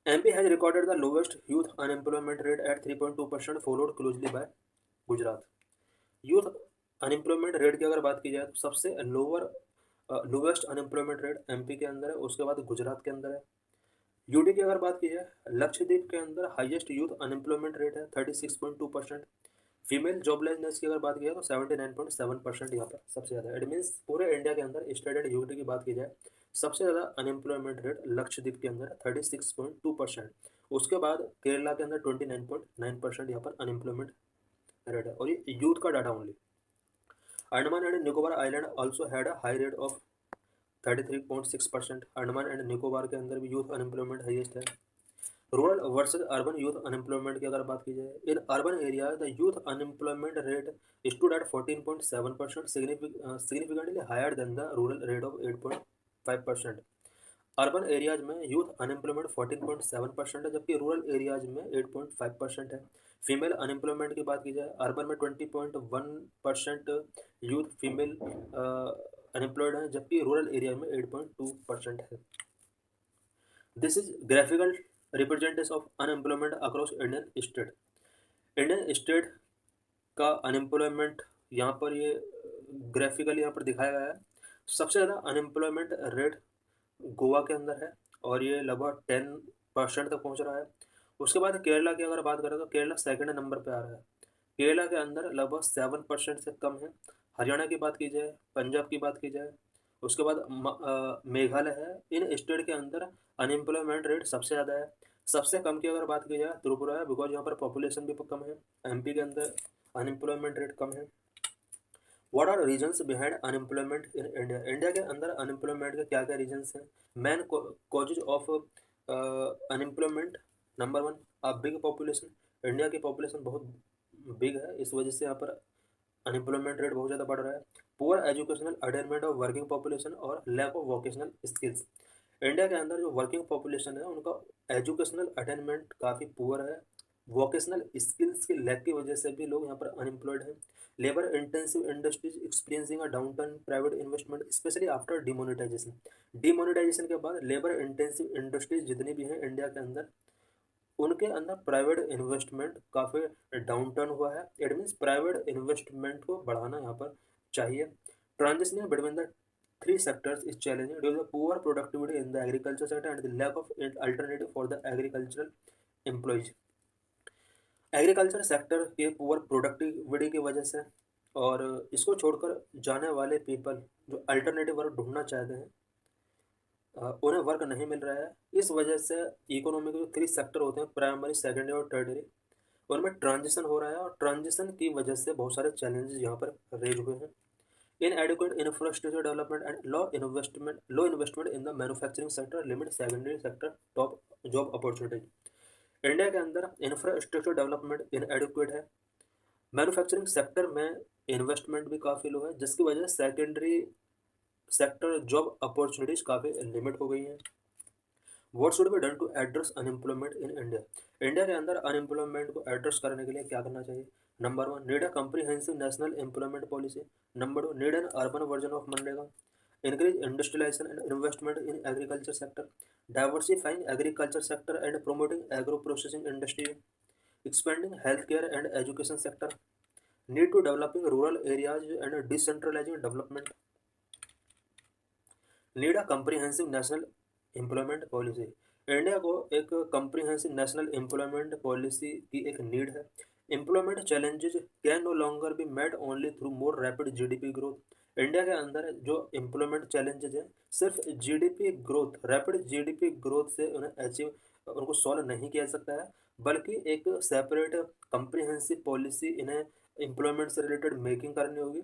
MP has recorded the lowest youth unemployment rate at 3.2%, followed closely by Gujarat. Youth unemployment rate की अगर बात की जाए तो सबसे लोवेस्ट अनएम्प्लॉयमेंट रेट एमपी के अंदर है, उसके बाद गुजरात के अंदर है। यूटी की अगर बात की जाए, लक्षद्वीप के अंदर हाईएस्ट यूथ अनएम्प्लॉयमेंट रेट है 36.2%। फीमेल जॉबलेसनेस की अगर बात की जाए तो 79.7% यहाँ पर सबसे ज़्यादा। इट मीन्स पूरे इंडिया के अंदर स्टेट एंड यूटी की बात की जाए, सबसे ज़्यादा अनएम्प्लॉयमेंट रेट लक्षद्वीप के अंदर 36.2%। उसके बाद केरला के अंदर 29.9% यहाँ पर अनएम्प्लॉयमेंट रेट है, और ये यूथ का data only. Andaman and Nicobar island also had a high rate of 33.6%। Andaman and Nicobar के अंदर भी यूथ अनएम्प्लॉयमेंट हाईएस्ट है। Rural versus urban youth unemployment की अगर बात की जाए, in urban area the youth unemployment rate stood at 14.7%, significantly higher than the rural rate of 8.5%। Urban areas में यूथ अनएम्प्लॉयमेंट 14.7% है, जबकि रूरल एरियाज में 8.5% है। फीमेल अनएम्प्लॉयमेंट की बात की जाए, अर्बन में 20.1% यूथ फीमेल अनएम्प्लॉयड है, जबकि रूरल एरिया में 8.2% है। This is graphical representation of unemployment across Indian state. Indian state का अनएम्प्लॉयमेंट यहाँ पर ये ग्राफिकली यहाँ पर दिखाया गया है। सबसे ज़्यादा अनएम्प्लॉयमेंट रेट गोवा के अंदर है और ये लगभग 10% तक पहुँच रहा है। उसके बाद केरला की अगर बात करें तो केरला सेकंड नंबर पे आ रहा है। केरला के अंदर लगभग 7% से कम है। हरियाणा की बात की जाए, पंजाब की बात की जाए, उसके बाद मेघालय है। इन स्टेट के अंदर अनएम्प्लॉयमेंट रेट सबसे ज़्यादा है। सबसे कम की अगर बात की जाए त्रिपुरा है, बिकॉज यहाँ पर पॉपुलेशन भी कम है। एमपी के अंदर अनएम्प्लॉयमेंट रेट कम है। What are reasons behind unemployment in India? India के अंदर अनएम्प्लॉयमेंट के क्या क्या रीजन्स हैं? Main causes of unemployment, number one, big population. India की पॉपुलेशन बहुत बिग है, इस वजह से यहाँ पर अनएम्प्लॉयमेंट रेट बहुत ज़्यादा बढ़ रहा है। Poor educational attainment of working population और lack of vocational skills. India के अंदर जो वर्किंग पॉपुलेशन है उनका एजुकेशनल अटेनमेंट काफ़ी पुअर है। वोकेशनल स्किल्स के लैक की वजह से भी लोग यहाँ पर अनएम्प्लॉयड हैं। Labour intensive industries experiencing a downturn private investment specially after demonetisation. Demonetisation के बाद लेबर इंटेंसिव इंडस्ट्रीज जितनी भी हैं इंडिया के अंदर, उनके अंदर प्राइवेट इन्वेस्टमेंट काफ़ी डाउन टर्न हुआ है। इट मीन्स प्राइवेट इन्वेस्टमेंट को बढ़ाना यहाँ पर चाहिए। Transition between the three sectors is challenging due to the poor productivity in the agriculture sector and the lack of alternative for the agricultural employees. Agriculture sector के poor productivity की वजह से और इसको छोड़कर जाने वाले पीपल जो अल्टरनेटिव वर्क ढूंढना चाहते हैं, उन्हें वर्क नहीं मिल रहा है। इस वजह से इकोनॉमी के जो थ्री सेक्टर होते हैं, प्राइमरी, सेकेंडरी और टर्डरी, उनमें ट्रांजिशन हो रहा है और ट्रांजिशन की वजह से बहुत सारे चैलेंजेस यहाँ पर रेज हुए हैं। inadequate infrastructure development and low investment in the manufacturing sector limit secondary sector top job opportunity। India के अंदर इंफ्रास्ट्रक्चर डेवलपमेंट इनएडिक्वेट है। मैन्युफैक्चरिंग सेक्टर में इन्वेस्टमेंट भी काफ़ी लो है, जिसकी वजह से सेकेंडरी सेक्टर जॉब अपॉर्चुनिटीज काफ़ी लिमिट हो गई हैं। What should be done to address unemployment in India? India के अंदर अनएम्प्लॉयमेंट को एड्रेस करने के लिए क्या करना चाहिए? Number one, need a comprehensive national employment policy. Number two, need an urban version of मनरेगा। Increase industrialisation and investment in agriculture sector. Diversifying agriculture sector and promoting agro processing industry. Expanding health care and education sector. Need to developing rural areas and decentralising development. Need a comprehensive national employment policy. India को एक comprehensive national employment policy की एक need है। Employment challenges can no longer be met only through more rapid GDP growth. India के अंदर जो employment challenges हैं, सिर्फ GDP growth, rapid GDP growth से उन्हें अचीव, उनको सॉल्व नहीं किया जा सकता है, बल्कि एक सेपरेट कम्प्रीहेंसिव पॉलिसी इन्हें एम्प्लॉयमेंट से रिलेटेड मेकिंग करनी होगी।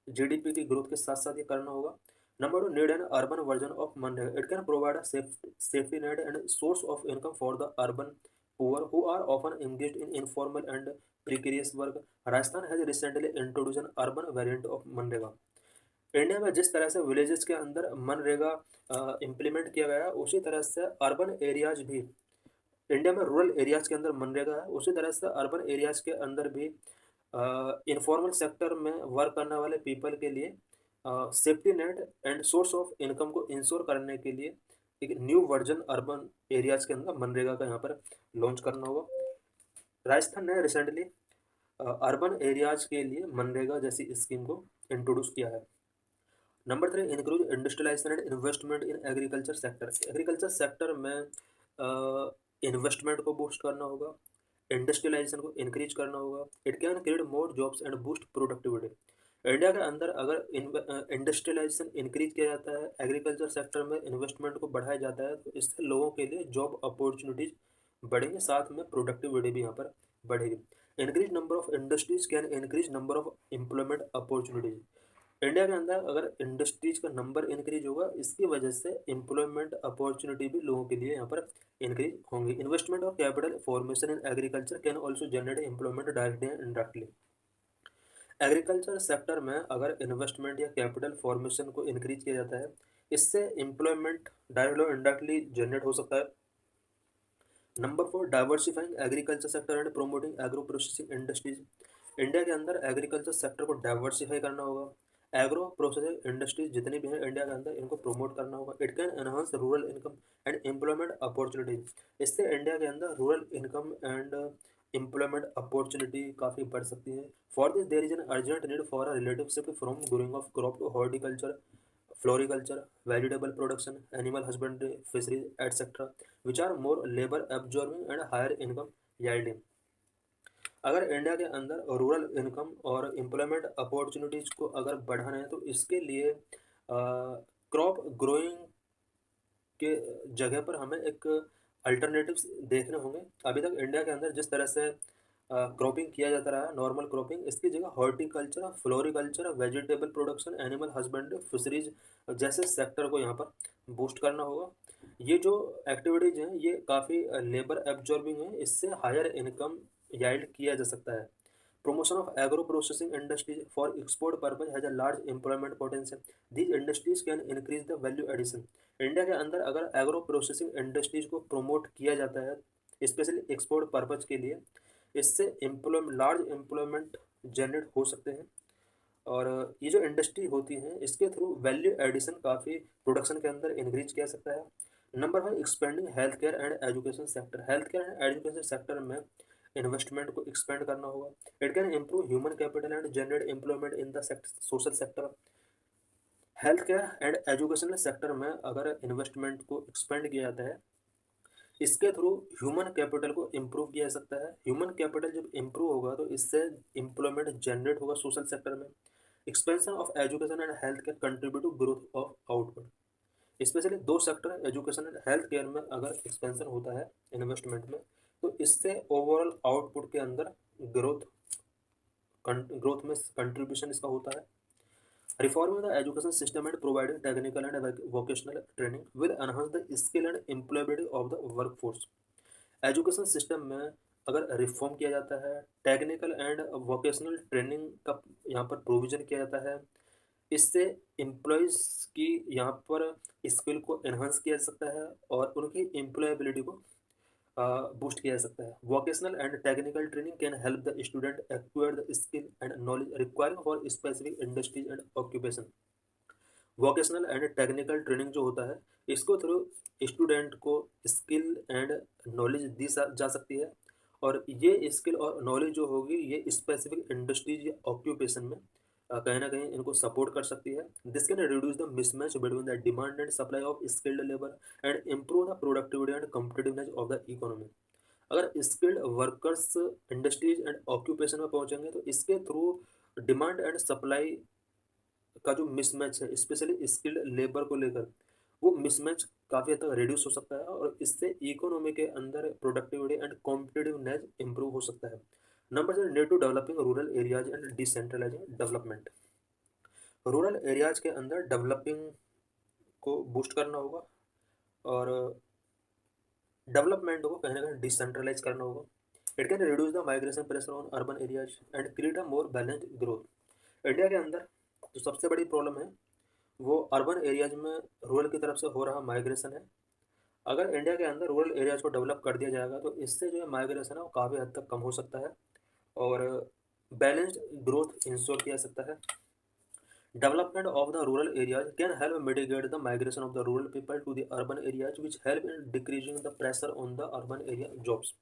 जीडीपी की ग्रोथ के साथ साथ ये करना होगा। Number two, need an urban version of MNREGA. It can provide a safety net and source of income for the urban poor who are often engaged in informal and precarious work. Rajasthan has recently introduce N urban variant of MNREGA. India में जिस तरह से villages के अंदर MNREGA implement किया गया है, उसी तरह से अर्बन एरियाज भी, इंडिया में रूरल एरियाज के अंदर मनरेगा है, उसी तरह से अर्बन एरियाज के अंदर भी इनफॉर्मल सेक्टर में वर्क करने वाले पीपल के लिए safety net and source of income को इंश्योर करने के लिए एक न्यू वर्जन अर्बन एरियाज के अंदर मनरेगा का यहाँ पर लॉन्च करना होगा। राजस्थान ने रिसेंटली अर्बन एरियाज के लिए मनरेगा जैसी स्कीम को इंट्रोड्यूस किया है। Number three, increase industrialisation and investment in agriculture sector. Agriculture sector में इन्वेस्टमेंट को बूस्ट करना होगा, इंडस्ट्रियलाइजेशन को इंक्रीज करना होगा। It can create more jobs and boost productivity. India के अंदर अगर इंडस्ट्रियलाइजेशन इंक्रीज किया जाता है, एग्रीकल्चर सेक्टर में इन्वेस्टमेंट को बढ़ाया जाता है, तो इससे लोगों के लिए जॉब अपॉर्चुनिटीज बढ़ेंगे, साथ में प्रोडक्टिविटी भी यहाँ पर बढ़ेगी। Increase number of industries can increase number of employment opportunities. India के अंदर अगर इंडस्ट्रीज का नंबर इंक्रीज होगा, इसकी वजह से एम्प्लॉयमेंट अपॉर्चुनिटी भी लोगों के लिए यहाँ पर इंक्रीज होंगी। इन्वेस्टमेंट और capital formation in agriculture can also generate employment directly and indirectly. Agriculture sector में अगर इन्वेस्टमेंट या कैपिटल फॉर्मेशन को इंक्रीज किया जाता है, इससे एम्प्लॉयमेंट डायरेक्टली और इनडायरेक्टली जनरेट हो सकता है। Number four, diversifying agriculture sector and promoting agro processing industries. India के अंदर एग्रीकल्चर सेक्टर को डाइवर्सिफाई करना होगा। एग्रो प्रोसेसिंग इंडस्ट्रीज जितनी भी हैं इंडिया के अंदर, इनको प्रमोट करना होगा। It can enhance rural income and employment opportunities. इससे इंडिया के अंदर rural income and employment opportunity काफ़ी बढ़ सकती है। For this there is an urgent need for a relative shift from growing of crop to horticulture, floriculture, vegetable production, animal husbandry, fisheries, etc., which are more labor absorbing and higher income yielding। अगर India के अंदर rural income और employment opportunities को अगर बढ़ाना है तो इसके लिए क्रॉप ग्रोइंग के जगह पर हमें एक अल्टरनेटिव्स देखने होंगे। अभी तक इंडिया के अंदर जिस तरह से क्रॉपिंग किया जाता रहा है, नॉर्मल क्रॉपिंग, इसकी जगह horticulture, floriculture, vegetable production, animal husbandry, fisheries जैसे सेक्टर को यहाँ पर बूस्ट करना होगा। ये जो एक्टिविटीज़ हैं ये काफ़ी लेबर एब्जॉर्बिंग है, इससे हायर इनकम याइल्ड किया जा सकता है। Promotion of agro-processing industries for export purpose has a large employment potential. These industries can increase the value addition। India के अंदर अगर एग्रो प्रोसेसिंग इंडस्ट्रीज को प्रमोट किया जाता है स्पेशली एक्सपोर्ट पर्पज के लिए, इससे लार्ज एम्प्लॉयमेंट जनरेट हो सकते हैं। और ये जो इंडस्ट्री होती है इसके थ्रू वैल्यू एडिशन काफ़ी प्रोडक्शन के अंदर इंक्रीज किया सकता है। Number 5, expanding health care and education sector. Health care and education sector में इन्वेस्टमेंट को एक्सपेंड करना होगा। It can improve human capital and generate employment in the social sector. Health care and education sector में अगर investment को expand किया जाता है इसके थ्रू ह्यूमन कैपिटल को इम्प्रूव किया जा सकता है। ह्यूमन कैपिटल जब इम्प्रूव होगा तो इससे एम्प्लॉयमेंट जनरेट होगा सोशल सेक्टर में। Expansion of education and health care contribute to growth of output. Specially दो sector education and health care में अगर एक्सपेंशन होता है इन्वेस्टमेंट में तो इससे ओवरऑल आउटपुट के अंदर ग्रोथ में कंट्रीब्यूशन इसका होता है। Reforming the education system and providing technical and vocational training will enhance the skill and employability of the workforce। Education system में अगर रिफॉर्म किया जाता है, टेक्निकल एंड वोकेशनल ट्रेनिंग का यहाँ पर प्रोविजन किया जाता है, इससे एम्प्लॉयज़ की यहाँ पर स्किल को एनहांस किया जा सकता है और उनकी एम्प्लॉयबिलिटी को बूस्ट किया जा सकता है। Vocational and technical training can help the student acquire the skill and knowledge required for specific industries and occupation. Vocational and technical training जो होता है इसको थ्रू स्टूडेंट को स्किल एंड नॉलेज दी जा सकती है और ये स्किल और नॉलेज जो होगी ये स्पेसिफिक इंडस्ट्रीज या ऑक्यूपेशन में कहीं ना कहीं इनको सपोर्ट कर सकती है। This can reduce the mismatch between the demand and supply of skilled labour and improve the productivity and competitiveness of the economy. अगर skilled workers industries and occupation में पहुंचेंगे तो इसके थ्रू डिमांड एंड सप्लाई का जो mismatch है specially skilled labour को लेकर वो मिसमैच काफ़ी हद तक रिड्यूस हो सकता है और इससे इकोनॉमी के अंदर प्रोडक्टिविटी एंड कॉम्पिटिटिवनेस इंप्रूव हो सकता है। Number 7, need to developing rural areas and decentralising development. Rural areas के अंदर डेवलपिंग को बूस्ट करना होगा और डेवलपमेंट को कहीं ना कहीं डिसेंट्रलाइज करना होगा। It can reduce the migration pressure on urban areas and create a more balanced growth. India के अंदर जो सबसे बड़ी प्रॉब्लम है वो अर्बन एरियाज में रूरल की तरफ से हो रहा माइग्रेशन है। अगर इंडिया के अंदर रूरल एरियाज को डेवलप कर दिया जाएगा तो इससे जो है माइग्रेशन है वो काफ़ी हद तक कम हो सकता है और बैलेंस्ड ग्रोथ इंश्योर किया जा सकता है। Development of the rural areas can help mitigate the migration of the rural people to the urban areas, which help in decreasing the pressure on the urban area jobs।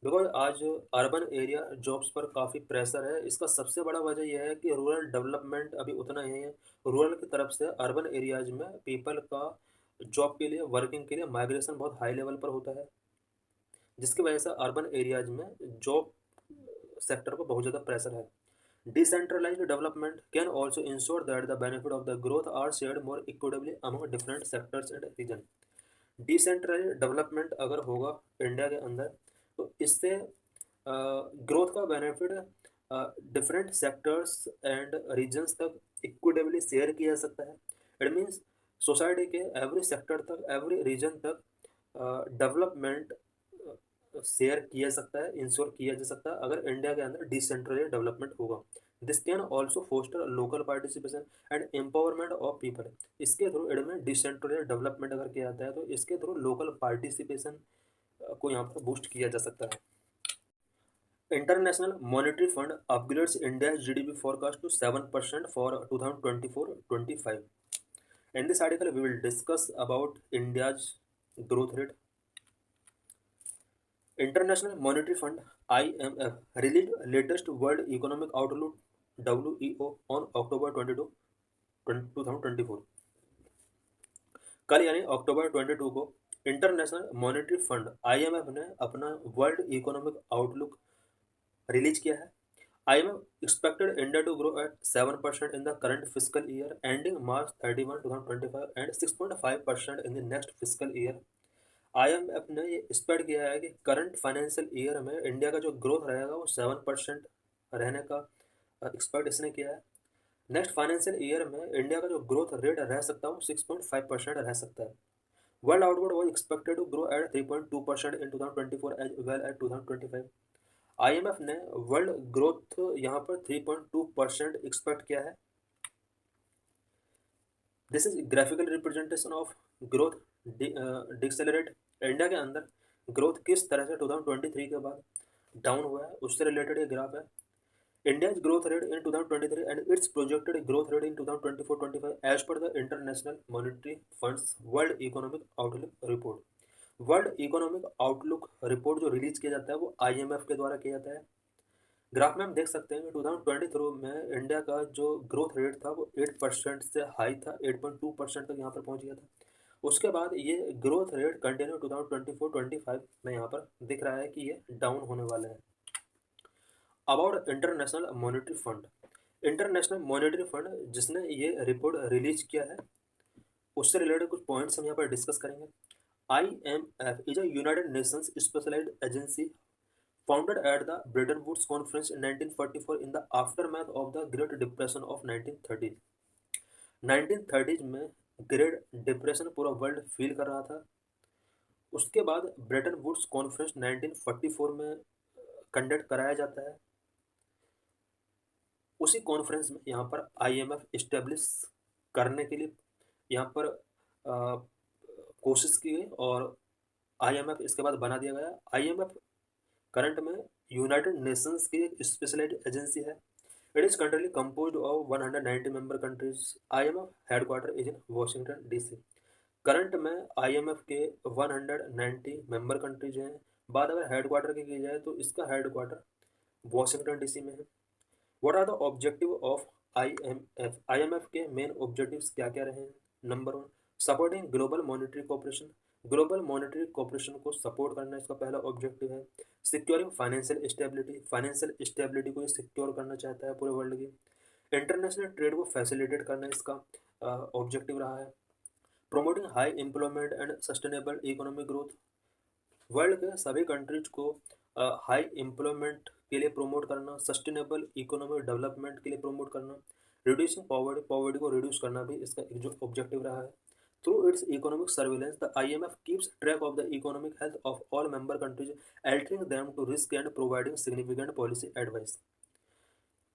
Because आज urban area jobs पर काफ़ी pressure है। इसका सबसे बड़ा वजह यह है कि रूरल डेवलपमेंट अभी उतना ही है। रूरल की तरफ से अर्बन एरियाज में पीपल का जॉब के लिए वर्किंग के लिए माइग्रेशन बहुत हाई लेवल पर होता है जिसकी वजह से अर्बन एरियाज में जॉब सेक्टर पर बहुत ज़्यादा प्रेशर है। Decentralized development can also ensure that the benefit of the growth are shared more equitably among different sectors and region। Decentralized development अगर होगा इंडिया के अंदर तो इससे ग्रोथ का benefit different sectors and regions तक इक्विटेबली शेयर किया जा सकता है। इट मीन्स सोसाइटी के एवरी सेक्टर तक एवरी रीजन तक डेवलपमेंट शेयर किया सकता है, इंश्योर किया जा सकता है अगर इंडिया के अंदर डिसेंट्रलाइज्ड डेवलपमेंट होगा। This can also foster local participation and empowerment of people. इसके थ्रू इनमें डिसेंट्रलाइज्ड डेवलपमेंट अगर किया जाता है तो इसके थ्रू लोकल पार्टिसिपेशन को यहाँ पर बूस्ट किया जा सकता है। International monetary fund upgrades India GDP forecast to 7% for 2024-25। In this article, we will discuss about India's growth rate। International monetary fund IMF released latest World Economic Outlook WEO on October 22, 2024। कल यानी अक्टूबर 22 को international monetary fund IMF ने अपना world economic outlook release किया है। IMF expected India to grow at 7% in the current fiscal year ending March 31, 2025 and 6.5% in the next fiscal year। IMF ने ये expect किया है कि करंट फाइनेंशियल ईयर में इंडिया का जो ग्रोथ रहेगा वो 7% रहने का एक्सपेक्ट इसने किया है। नेक्स्ट फाइनेंशियल ईयर में इंडिया का जो ग्रोथ रेट रह सकता है वो 6.5% रह सकता है। World output was expected to grow at 3.2% in 2024 as well as 2025। IMF ने वर्ल्ड ग्रोथ यहाँ पर 3.2% एक्सपेक्ट किया है। This is graphical representation of growth decelerate. India के अंदर ग्रोथ किस तरह से 2023 के बाद डाउन हुआ है उससे रिलेटेड ये ग्राफ है। India's growth rate in 2023 and its projected growth rate in 2024-25 as per the International Monetary Fund's World Economic Outlook Report। World economic outlook report जो रिलीज किया जाता है वो IMF के द्वारा किया जाता है। ग्राफ में हम देख सकते हैं कि 2023 में इंडिया का जो ग्रोथ रेट था वो 8% से हाई था, 8.2% तक यहाँ पर पहुँच गया था। उसके बाद ये ग्रोथ रेट कंटिन्यू 2024-25 में यहाँ पर दिख रहा है कि ये डाउन होने वाला है। About international monetary fund, international monetary fund जिसने ये रिपोर्ट रिलीज किया है उससे रिलेटेड कुछ पॉइंट्स हम यहाँ पर डिस्कस करेंगे। IMF is a United Nations specialized agency founded at the Bretton Woods Conference in 1944 in the aftermath of the Great Depression of 1930s। 1930s में ग्रेट डिप्रेशन पूरा वर्ल्ड फील कर रहा था। उसके बाद ब्रेटन वुड्स कॉन्फ्रेंस 1944 में conduct कराया जाता है। उसी कॉन्फ्रेंस में यहाँ पर IMF इस्टेब्लिश करने के लिए यहाँ पर कोशिश की गई और IMF इसके बाद बना दिया गया। IMF करंट में यूनाइटेड नेशंस की एक स्पेशलाइज्ड एजेंसी है। It is country composed of 190 member countries. IMF headquarter is in Washington DC। Current में IMF के 190 मेंबर कंट्रीज हैं। बात अगर हेडक्वार्टर की जाए तो इसका हेडक्वार्टर वाशिंगटन DC में है। What are the objective of IMF? IMF के मेन ऑब्जेक्टिव्स क्या क्या रहे हैं? Number 1, supporting global monetary cooperation. Global monetary cooperation को सपोर्ट करना इसका पहला ऑब्जेक्टिव है। Securing financial stability, financial stability को ये सिक्योर करना चाहता है पूरे वर्ल्ड की। इंटरनेशनल ट्रेड को फैसिलिटेट करना इसका ऑब्जेक्टिव रहा है। Promoting high employment and sustainable economic growth, world के सभी कंट्रीज को हाई एम्प्लॉयमेंट के लिए प्रोमोट करना, सस्टेनेबल इकोनॉमिक डेवलपमेंट के लिए प्रोमोट करना, रिड्यूसिंग पॉवर्टी, पॉवर्टी को रिड्यूस करना भी इसका एक जो ऑब्जेक्टिव रहा है। Through it's economic surveillance the IMF keeps track of the economic health of all member countries, altering them to risk and providing significant policy advice।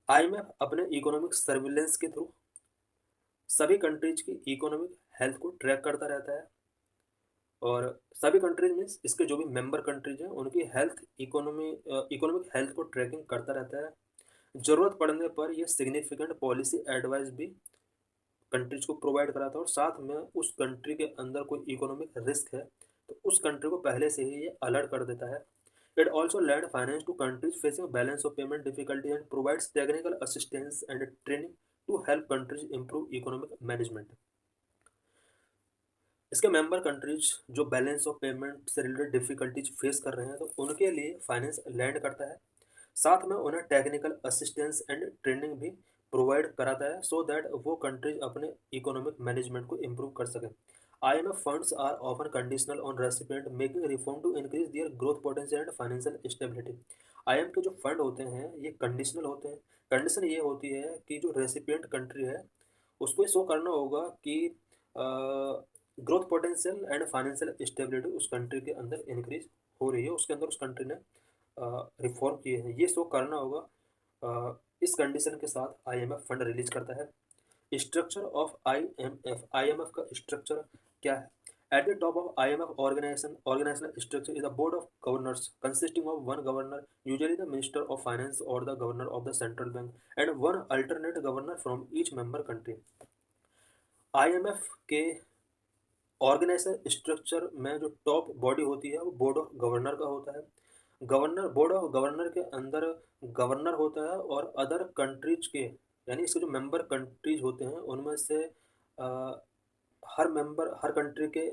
IMF अपने economic surveillance के थ्रू सभी कंट्रीज की economic health को track करता रहता है और सभी कंट्रीज में इसके जो भी मेंबर कंट्रीज हैं उनकी हेल्थ इकोनॉमिक हेल्थ को ट्रैकिंग करता रहता है। ज़रूरत पड़ने पर यह सिग्निफिकेंट पॉलिसी एडवाइस भी कंट्रीज को प्रोवाइड कराता है और साथ में उस कंट्री के अंदर कोई इकोनॉमिक रिस्क है तो उस कंट्री को पहले से ही ये अलर्ट कर देता है। It also lend finance to countries facing balance of payment difficulty and provides technical assistance and training to help countries improve economic management. इसके मेंबर कंट्रीज जो बैलेंस ऑफ पेमेंट से रिलेटेड डिफिकल्टीज फेस कर रहे हैं तो उनके लिए finance land करता है, साथ में उन्हें टेक्निकल असिस्टेंस एंड ट्रेनिंग भी प्रोवाइड कराता है सो दैट वो कंट्रीज अपने इकोनॉमिक मैनेजमेंट को इम्प्रूव कर सकें। IMF funds are often conditional on recipient making reform to increase their growth potential and financial stability. IMF के जो फंड होते हैं ये कंडीशनल होते हैं। कंडीशन ये होती है कि जो रेसिपिएंट कंट्री है उसको शो करना होगा कि growth potential and financial stability उस कंट्री के अंदर इंक्रीज हो रही है, उसके अंदर उस कंट्री ने रिफॉर्म किए हैं, ये शो करना होगा। इस कंडीशन के साथ IMF फंड रिलीज करता है। स्ट्रक्चर ऑफ IMF का स्ट्रक्चर क्या है? At the top of IMF organisational structure is a board of governors consisting of one governor, usually the minister of finance और the governor of the central bank and one alternate governor from each member country. IMF के organisation structure में जो top body होती है वो board of governor का होता है। गवर्नर, बोर्ड ऑफ गवर्नर के अंदर गवर्नर होता है और अदर कंट्रीज के, यानी इसके जो मेंबर कंट्रीज होते हैं उनमें से हर कंट्री के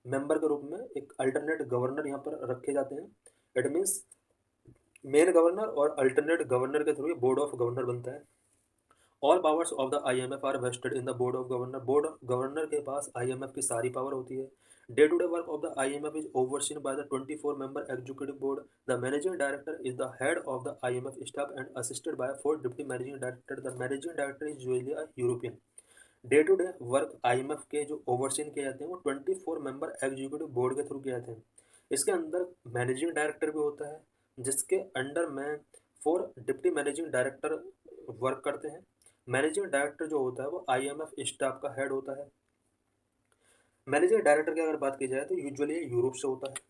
मेंबर के रूप में एक अल्टरनेट गवर्नर यहाँ पर रखे जाते हैं। इट मीन्स मेन गवर्नर और अल्टरनेट गवर्नर के थ्रू ये बोर्ड ऑफ गवर्नर बनता है। All powers of the IMF are vested in the board of governor. Board of governor के पास आईएमएफ की सारी पावर होती है। Day to day work of the IMF is overseen by the 24 member executive board. The managing director is the head of the IMF staff and assisted bye 4 deputy managing director. The managing director is usually a European. Day to day work IMF के जो overseen किए जाते हैं वो 24 member executive board के through किए जाते हैं। इसके अंदर मैनेजिंग डायरेक्टर भी होता है जिसके अंडर में 4 डिप्टी मैनेजिंग डायरेक्टर वर्क करते हैं। मैनेजिंग डायरेक्टर जो होता है वो आईएमएफ स्टाफ का हेड होता है। मैनेजिंग डायरेक्टर की अगर बात की जाए तो यूजुअली यूरोप से होता है।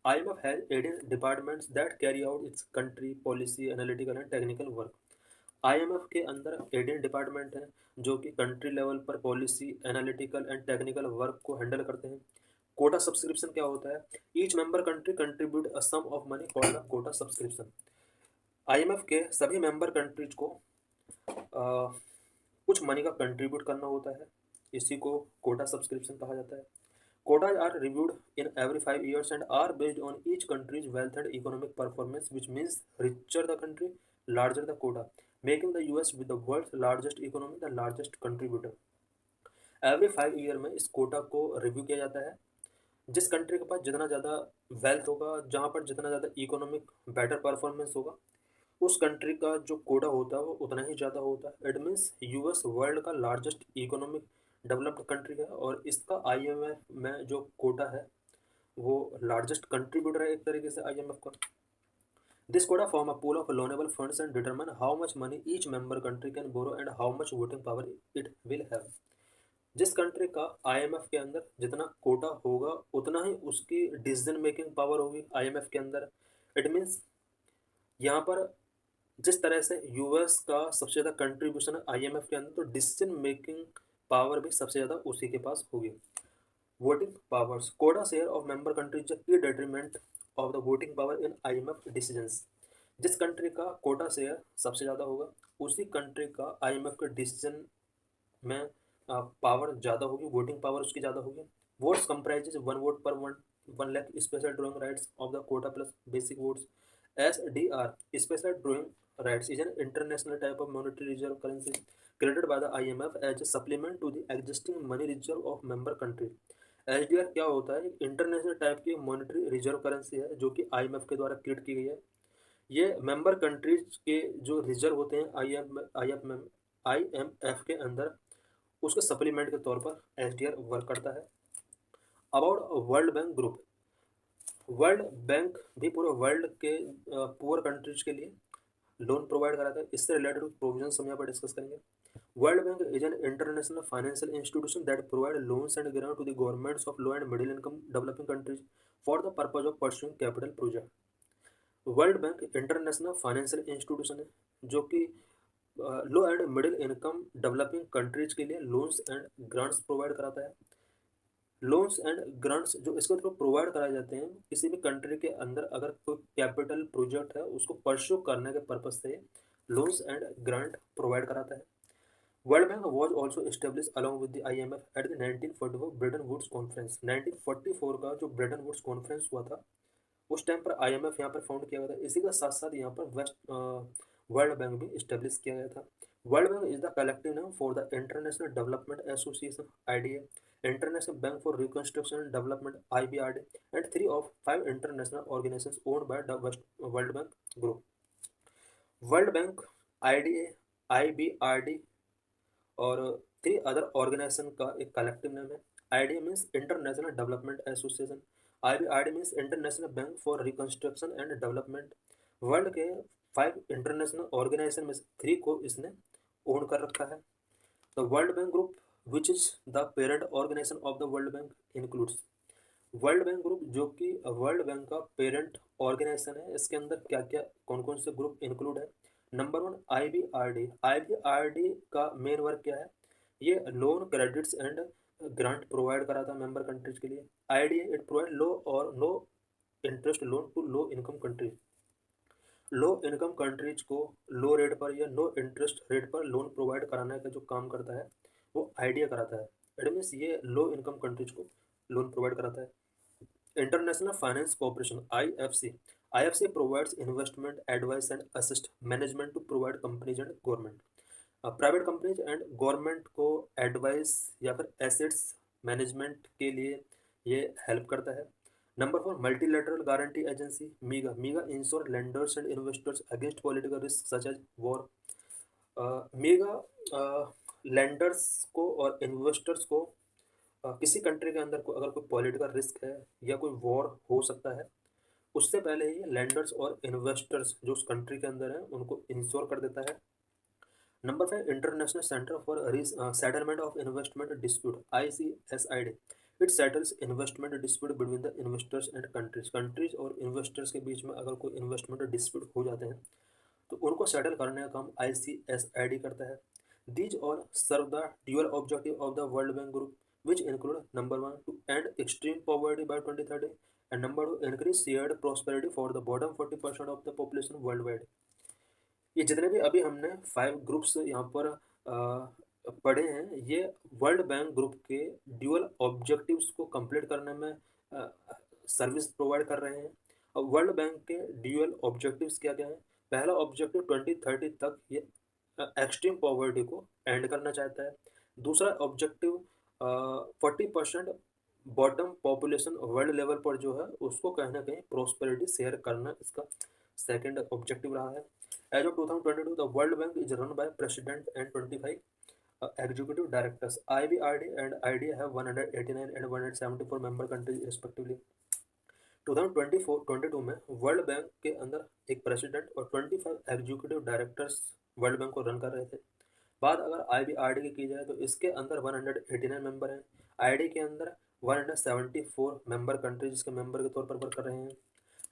IMF has 18 departments that carry out its country policy, analytical and technical work. IMF के अंदर 18 डिपार्टमेंट हैं जो कि कंट्री लेवल पर policy, analytical and technical work को हैंडल करते हैं। कोटा सब्सक्रिप्शन क्या होता है? Each member country contribute a sum of money called the quota subscription. IMF के सभी मेंबर कंट्रीज को कुछ मनी का कंट्रीब्यूट करना होता है, इसी को कोटा सब्सक्रिप्शन कहा जाता है। Quotas are reviewed in every 5 years and are based on each country's wealth and economic performance, which means richer the country, larger the quota, making the US with the world's largest economy the largest contributor. Every 5 year में इस कोटा को review किया जाता है। जिस country के पास जितना ज़्यादा वेल्थ होगा, जहाँ पर जितना ज़्यादा इकोनॉमिक बेटर परफॉर्मेंस होगा, उस कंट्री का जो कोटा होता है वो उतना ही ज़्यादा होता है। इट मीन्स यूएस वर्ल्ड का लार्जेस्ट इकोनॉमिक डेवलप्ड कंट्री है और इसका आईएमएफ में जो कोटा है वो लार्जेस्ट कंट्रीब्यूटर है एक तरीके से आईएमएफ का। This quota form a pool of loanable funds and determine how much money each member country can borrow and how much voting power it will have. जिस कंट्री का आईएमएफ के अंदर जितना कोटा होगा उतना ही उसकी डिसीजन मेकिंग पावर होगी आईएमएफ के अंदर। इट मीन्स यहाँ पर जिस तरह से यूएस का सबसे ज़्यादा कंट्रीब्यूशन है आईएमएफ के अंदर, तो डिसीजन मेकिंग पावर भी सबसे ज़्यादा उसी के पास होगी। Voting powers, quota share of member countries की determinant of the voting power in IMF decisions. जिस कंट्री का कोटा शेयर सबसे ज़्यादा होगा उसी कंट्री का आईएमएफ के डिसीजन में पावर ज़्यादा होगी, वोटिंग पावर उसकी ज़्यादा होगी। वोट्स कंप्राइजेज 1 वोट पर 1 lakh special drawing rights of the quota plus basic votes. SDR, special drawing rights, is an international type of monetary reserve currency created by the IMF as a supplement to the existing money reserve of member country. SDR क्या होता है? International type की monetary reserve currency है जो कि IMF के द्वारा create की गई है। ये मेंबर कंट्रीज के जो रिजर्व होते हैं IMF के अंदर, उसके सप्लीमेंट के तौर पर SDR वर्क करता है। About world bank group, world bank भी पूरे वर्ल्ड के पुअर कंट्रीज के लिए लोन प्रोवाइड कराता है। इससे रिलेटेड प्रोविजन हम यहाँ पर डिस्कस करेंगे। World Bank is an international financial institution that provide loans and grant to the governments of low and middle income developing countries for the purpose of pursuing capital project. World Bank international financial institution है जो कि low and middle income developing countries के लिए loans and grants provide कराता है। Loans and grants जो इसके through provide कराए जाते हैं, किसी भी कंट्री के अंदर अगर कोई कैपिटल प्रोजेक्ट है उसको परस्यू करने के पर्पज से लोन्स एंड ग्रांट प्रोवाइड कराता है। World bank was also establish along with the IMF at the 1944 Bretton Woods conference. 1944 का जो ब्रेटन वुड्स कॉन्फ्रेंस हुआ था उस टाइम पर IMF यहाँ पर फाउंड किया गया था। इसी का साथ साथ यहाँ पर वर्ल्ड बैंक भी इस्टेब्लिश किया गया था। World Bank is the collective name for the international development association IDA, International Bank for Reconstruction and Development IBRD, and 3 of 5 international organizations owned by the World Bank Group. World Bank, IDA, IBRD और 3 other organisation का एक collective name है। IDA means international development association, IBRD means international bank for reconstruction and development. World के 5 international organisation में से 3 को इसने own कर रखा है। The world bank group which is the parent organization of the World Bank includes, world bank group जो कि वर्ल्ड बैंक का पेरेंट ऑर्गेनाइजेशन है, इसके अंदर क्या क्या कौन कौन से ग्रुप इंक्लूड है। Number 1 IBRD। IBRD का मेन वर्क क्या है? ये loan, credits and grant provide कराता है मेंबर कंट्रीज के लिए। IDA इट प्रोवाइड लो और no interest loan to low income countries. Low income countries को लो रेट पर या नो इंटरेस्ट रेट पर लोन प्रोवाइड कराने का जो काम करता है वो आईडिया कराता है। इट मीन्स ये लो इनकम कंट्रीज को लोन प्रोवाइड कराता है। International finance corporation IFC, IFC provides investment advice and assist management to provide companies and government. Private companies and government को एडवाइस या फिर एसेट्स मैनेजमेंट के लिए ये हेल्प करता है। Number 4, multilateral guarantee agency MIGA, MIGA insure lenders and investors against political risk such as war. MIGA lenders को और इन्वेस्टर्स को किसी कंट्री के अंदर को अगर कोई पॉलिटिकल रिस्क है या कोई वॉर हो सकता है, उससे पहले ही लेंडर्स और इन्वेस्टर्स जो उस कंट्री के अंदर हैं उनको इंश्योर कर देता है। Number 5, international centre for settlement of investment dispute ICSID। It settles investment dispute between the investors and countries. Countries और इन्वेस्टर्स के बीच में अगर कोई इन्वेस्टमेंट डिस्प्यूट हो जाते हैं तो उनको सेटल करने का काम ICSID करता है। These all serve the dual objective of the world bank group which include number 1 to end extreme poverty by 2030 and number 2 increase shared prosperity for the bottom 40% of the population world wide. ये जितने भी अभी हमने 5 groups यहाँ पर पढ़े हैं ये वर्ल्ड बैंक ग्रुप के ड्यूअल ऑब्जेक्टिव्स को कंप्लीट करने में सर्विस प्रोवाइड कर रहे हैं। और वर्ल्ड बैंक के ड्यूअल ऑब्जेक्टिव्स क्या क्या हैं? पहला ऑब्जेक्टिव 2030 तक ये एक्सट्रीम पॉवर्टी को एंड करना चाहता है। दूसरा objective 40% bottom population world level पर जो है उसको कहीं ना कहीं प्रोस्पेरिटी शेयर करना इसका सेकेंड ऑब्जेक्टिव रहा है। As of 2022, the World Bank is run by President and 25 executive directors. IBRD and IDA have 189 and 174 member countries respectively. 2024-22 में वर्ल्ड बैंक के अंदर एक प्रेसिडेंट और 25 एग्जीक्यूटिव डायरेक्टर्स वर्ल्ड बैंक को रन कर रहे थे। बात अगर IBRD की जाए तो इसके अंदर 189 मेंबर हैं। IDA के अंदर 174 मेंबर कंट्रीज के मेंबर के तौर पर वर्क कर रहे हैं।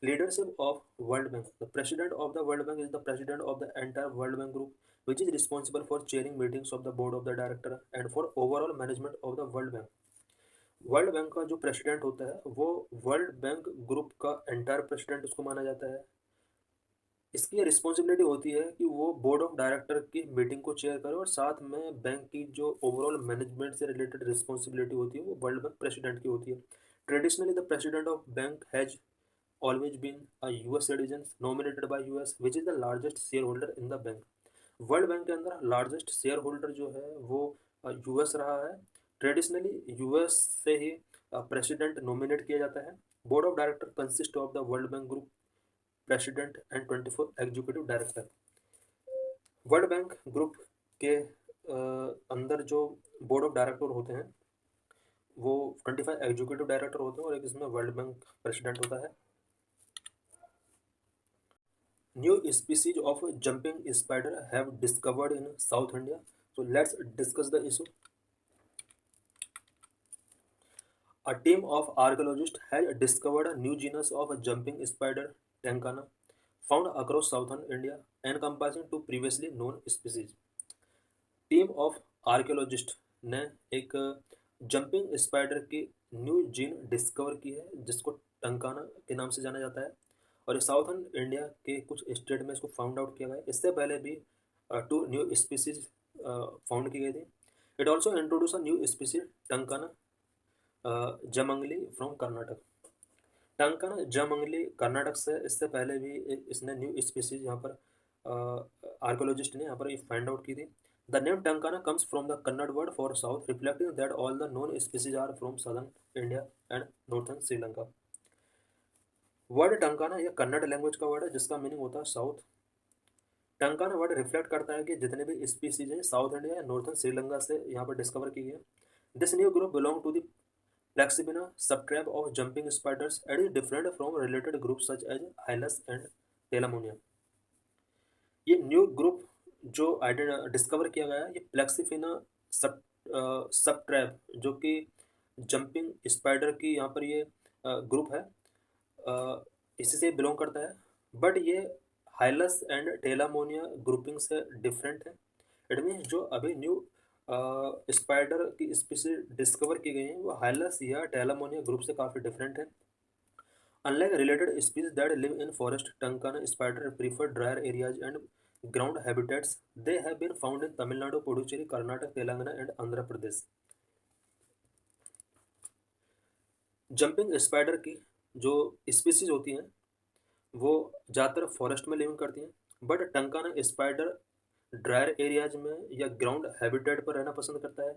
Leadership of World Bank. The president of the World Bank is the president of the entire World Bank group, which is responsible for chairing meetings of the board of the director and for overall management of the World Bank. World bank का जो president होता है वो world bank group का entire president उसको माना जाता है। इसकी रिस्पॉन्सिबिलिटी होती है कि वो बोर्ड ऑफ डायरेक्टर की मीटिंग को चेयर करे और साथ में बैंक की जो ओवरऑल मैनेजमेंट से रिलेटेड रिस्पॉन्सिबिलिटी होती है वो वर्ल्ड बैंक प्रेसिडेंट की होती है। Traditionally the president of bank has always been a US citizen nominated by US which is the largest shareholder in the bank. World bank के अंदर largest share holder जो है वो यूएस रहा है। ट्रेडिशनली यूएस से ही प्रेसिडेंट नॉमिनेट किया जाता है। Board of director consist of the world bank group president and 24 executive director. World bank group के अंदर जो बोर्ड ऑफ डायरेक्टर होते हैं वो 25 एग्जीक्यूटिव डायरेक्टर होते हैं और एक इसमें वर्ल्ड बैंक प्रेसिडेंट होता है। New species of jumping spider have discovered in South India. So let's discuss the issue. A team of archaeologists has discovered a new genus of jumping spider, Tenkana, found across southern India, encompassing two previously known species. Team of archaeologist ने एक jumping spider की new gene discover की है जिसको टंकाना के नाम से जाना जाता है और साउथर्न इंडिया के कुछ स्टेट में इसको फाउंड आउट किया गया है। इससे पहले भी 2 न्यू स्पीसीज फाउंड की गई थी। It also introduce a new species Tankana Jamangali from Karnataka. Tankana Jamangali Karnataka से इससे पहले भी इसने न्यू स्पीसीज यहाँ पर आर्कियोलॉजिस्ट ने यहाँ पर फाइंड आउट की थी। The name Tankana comes from the Kannada word for south, reflecting that all the known species are from southern India and northern Sri Lanka. Word Tankana यह कन्नड़ लैंग्वेज का word है जिसका मीनिंग होता है साउथ। टंकाना वर्ड रिफ्लेक्ट करता है कि जितने भी स्पीसीज हैं साउथ इंडिया या नॉर्थन श्रीलंका से यहाँ पर डिस्कवर की गई है। This new group belong to the Plexibina subtribe of jumping spiders and is different from related groups such as Hylas and Telemonia. ये न्यू ग्रुप जो डिस्कवर किया गया है ये प्लेक्सिफिना सब ट्रैब जो कि जंपिंग स्पाइडर की यहाँ पर ये ग्रुप है इसी से बिलोंग करता है। बट ये हाइलस एंड टेलामोनिया ग्रुपिंग से डिफरेंट है। इट मीन्स जो अभी न्यू स्पाइडर की स्पीसीज डिस्कवर की गई हैं वो हाइलस या टेलामोनिया ग्रुप से काफ़ी डिफरेंट है। Unlike related species that live in forest, Tunkana spider prefer drier areas and ground habitats. They have been found in Tamil Nadu, Puducherry, Karnataka, Telangana, and Andhra Pradesh. Jumping spider की जो species होती हैं वो ज़्यादातर forest में living करती हैं, but टंकाना spider dryer areas में या ग्राउंड हैबिटेट पर रहना पसंद करता है।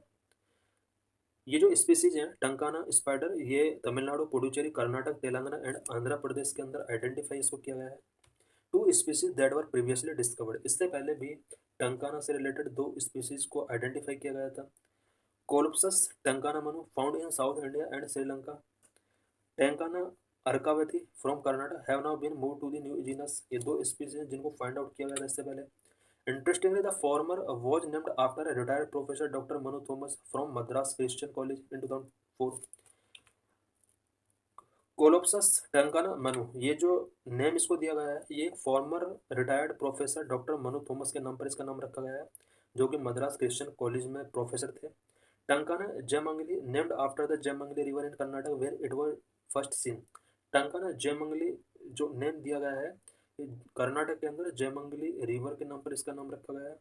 ये जो स्पीसीज हैं टंकाना स्पाइडर, ये तमिलनाडु, पुडुचेरी, कर्नाटक, तेलंगाना एंड आंध्र प्रदेश के अंदर आइडेंटिफाई इसको किया गया है। Two species that were previously discovered, इससे पहले भी टंकाना से रिलेटेड दो स्पीसीज को आइडेंटिफाई किया गया था। Collopsus Tankana Manu found in South India and Sri Lanka, Tankana Arkavathi from Karnataka have now been move to the new genus. ये दो स्पीसीज हैं जिनको फाइंड आउट किया गया था इससे पहले। Interestingly the former was named after a retired professor doctor Manu Thomas from Madras Christian College in 2004। Collopsus Tankana Manu, ये जो नेम इसको दिया गया है ये former retired professor doctor Manu Thomas के नाम पर इसका नाम रखा गया है, जो कि मद्रास क्रिश्चियन कॉलेज में प्रोफेसर थे। Tankana Jayamangali named after the Jayamangali river in Karnataka where it was first seen. Tankana Jayamangali जो नेम दिया गया है ये कर्नाटक के अंदर जयमंगली रिवर के नाम पर इसका नाम रखा गया है।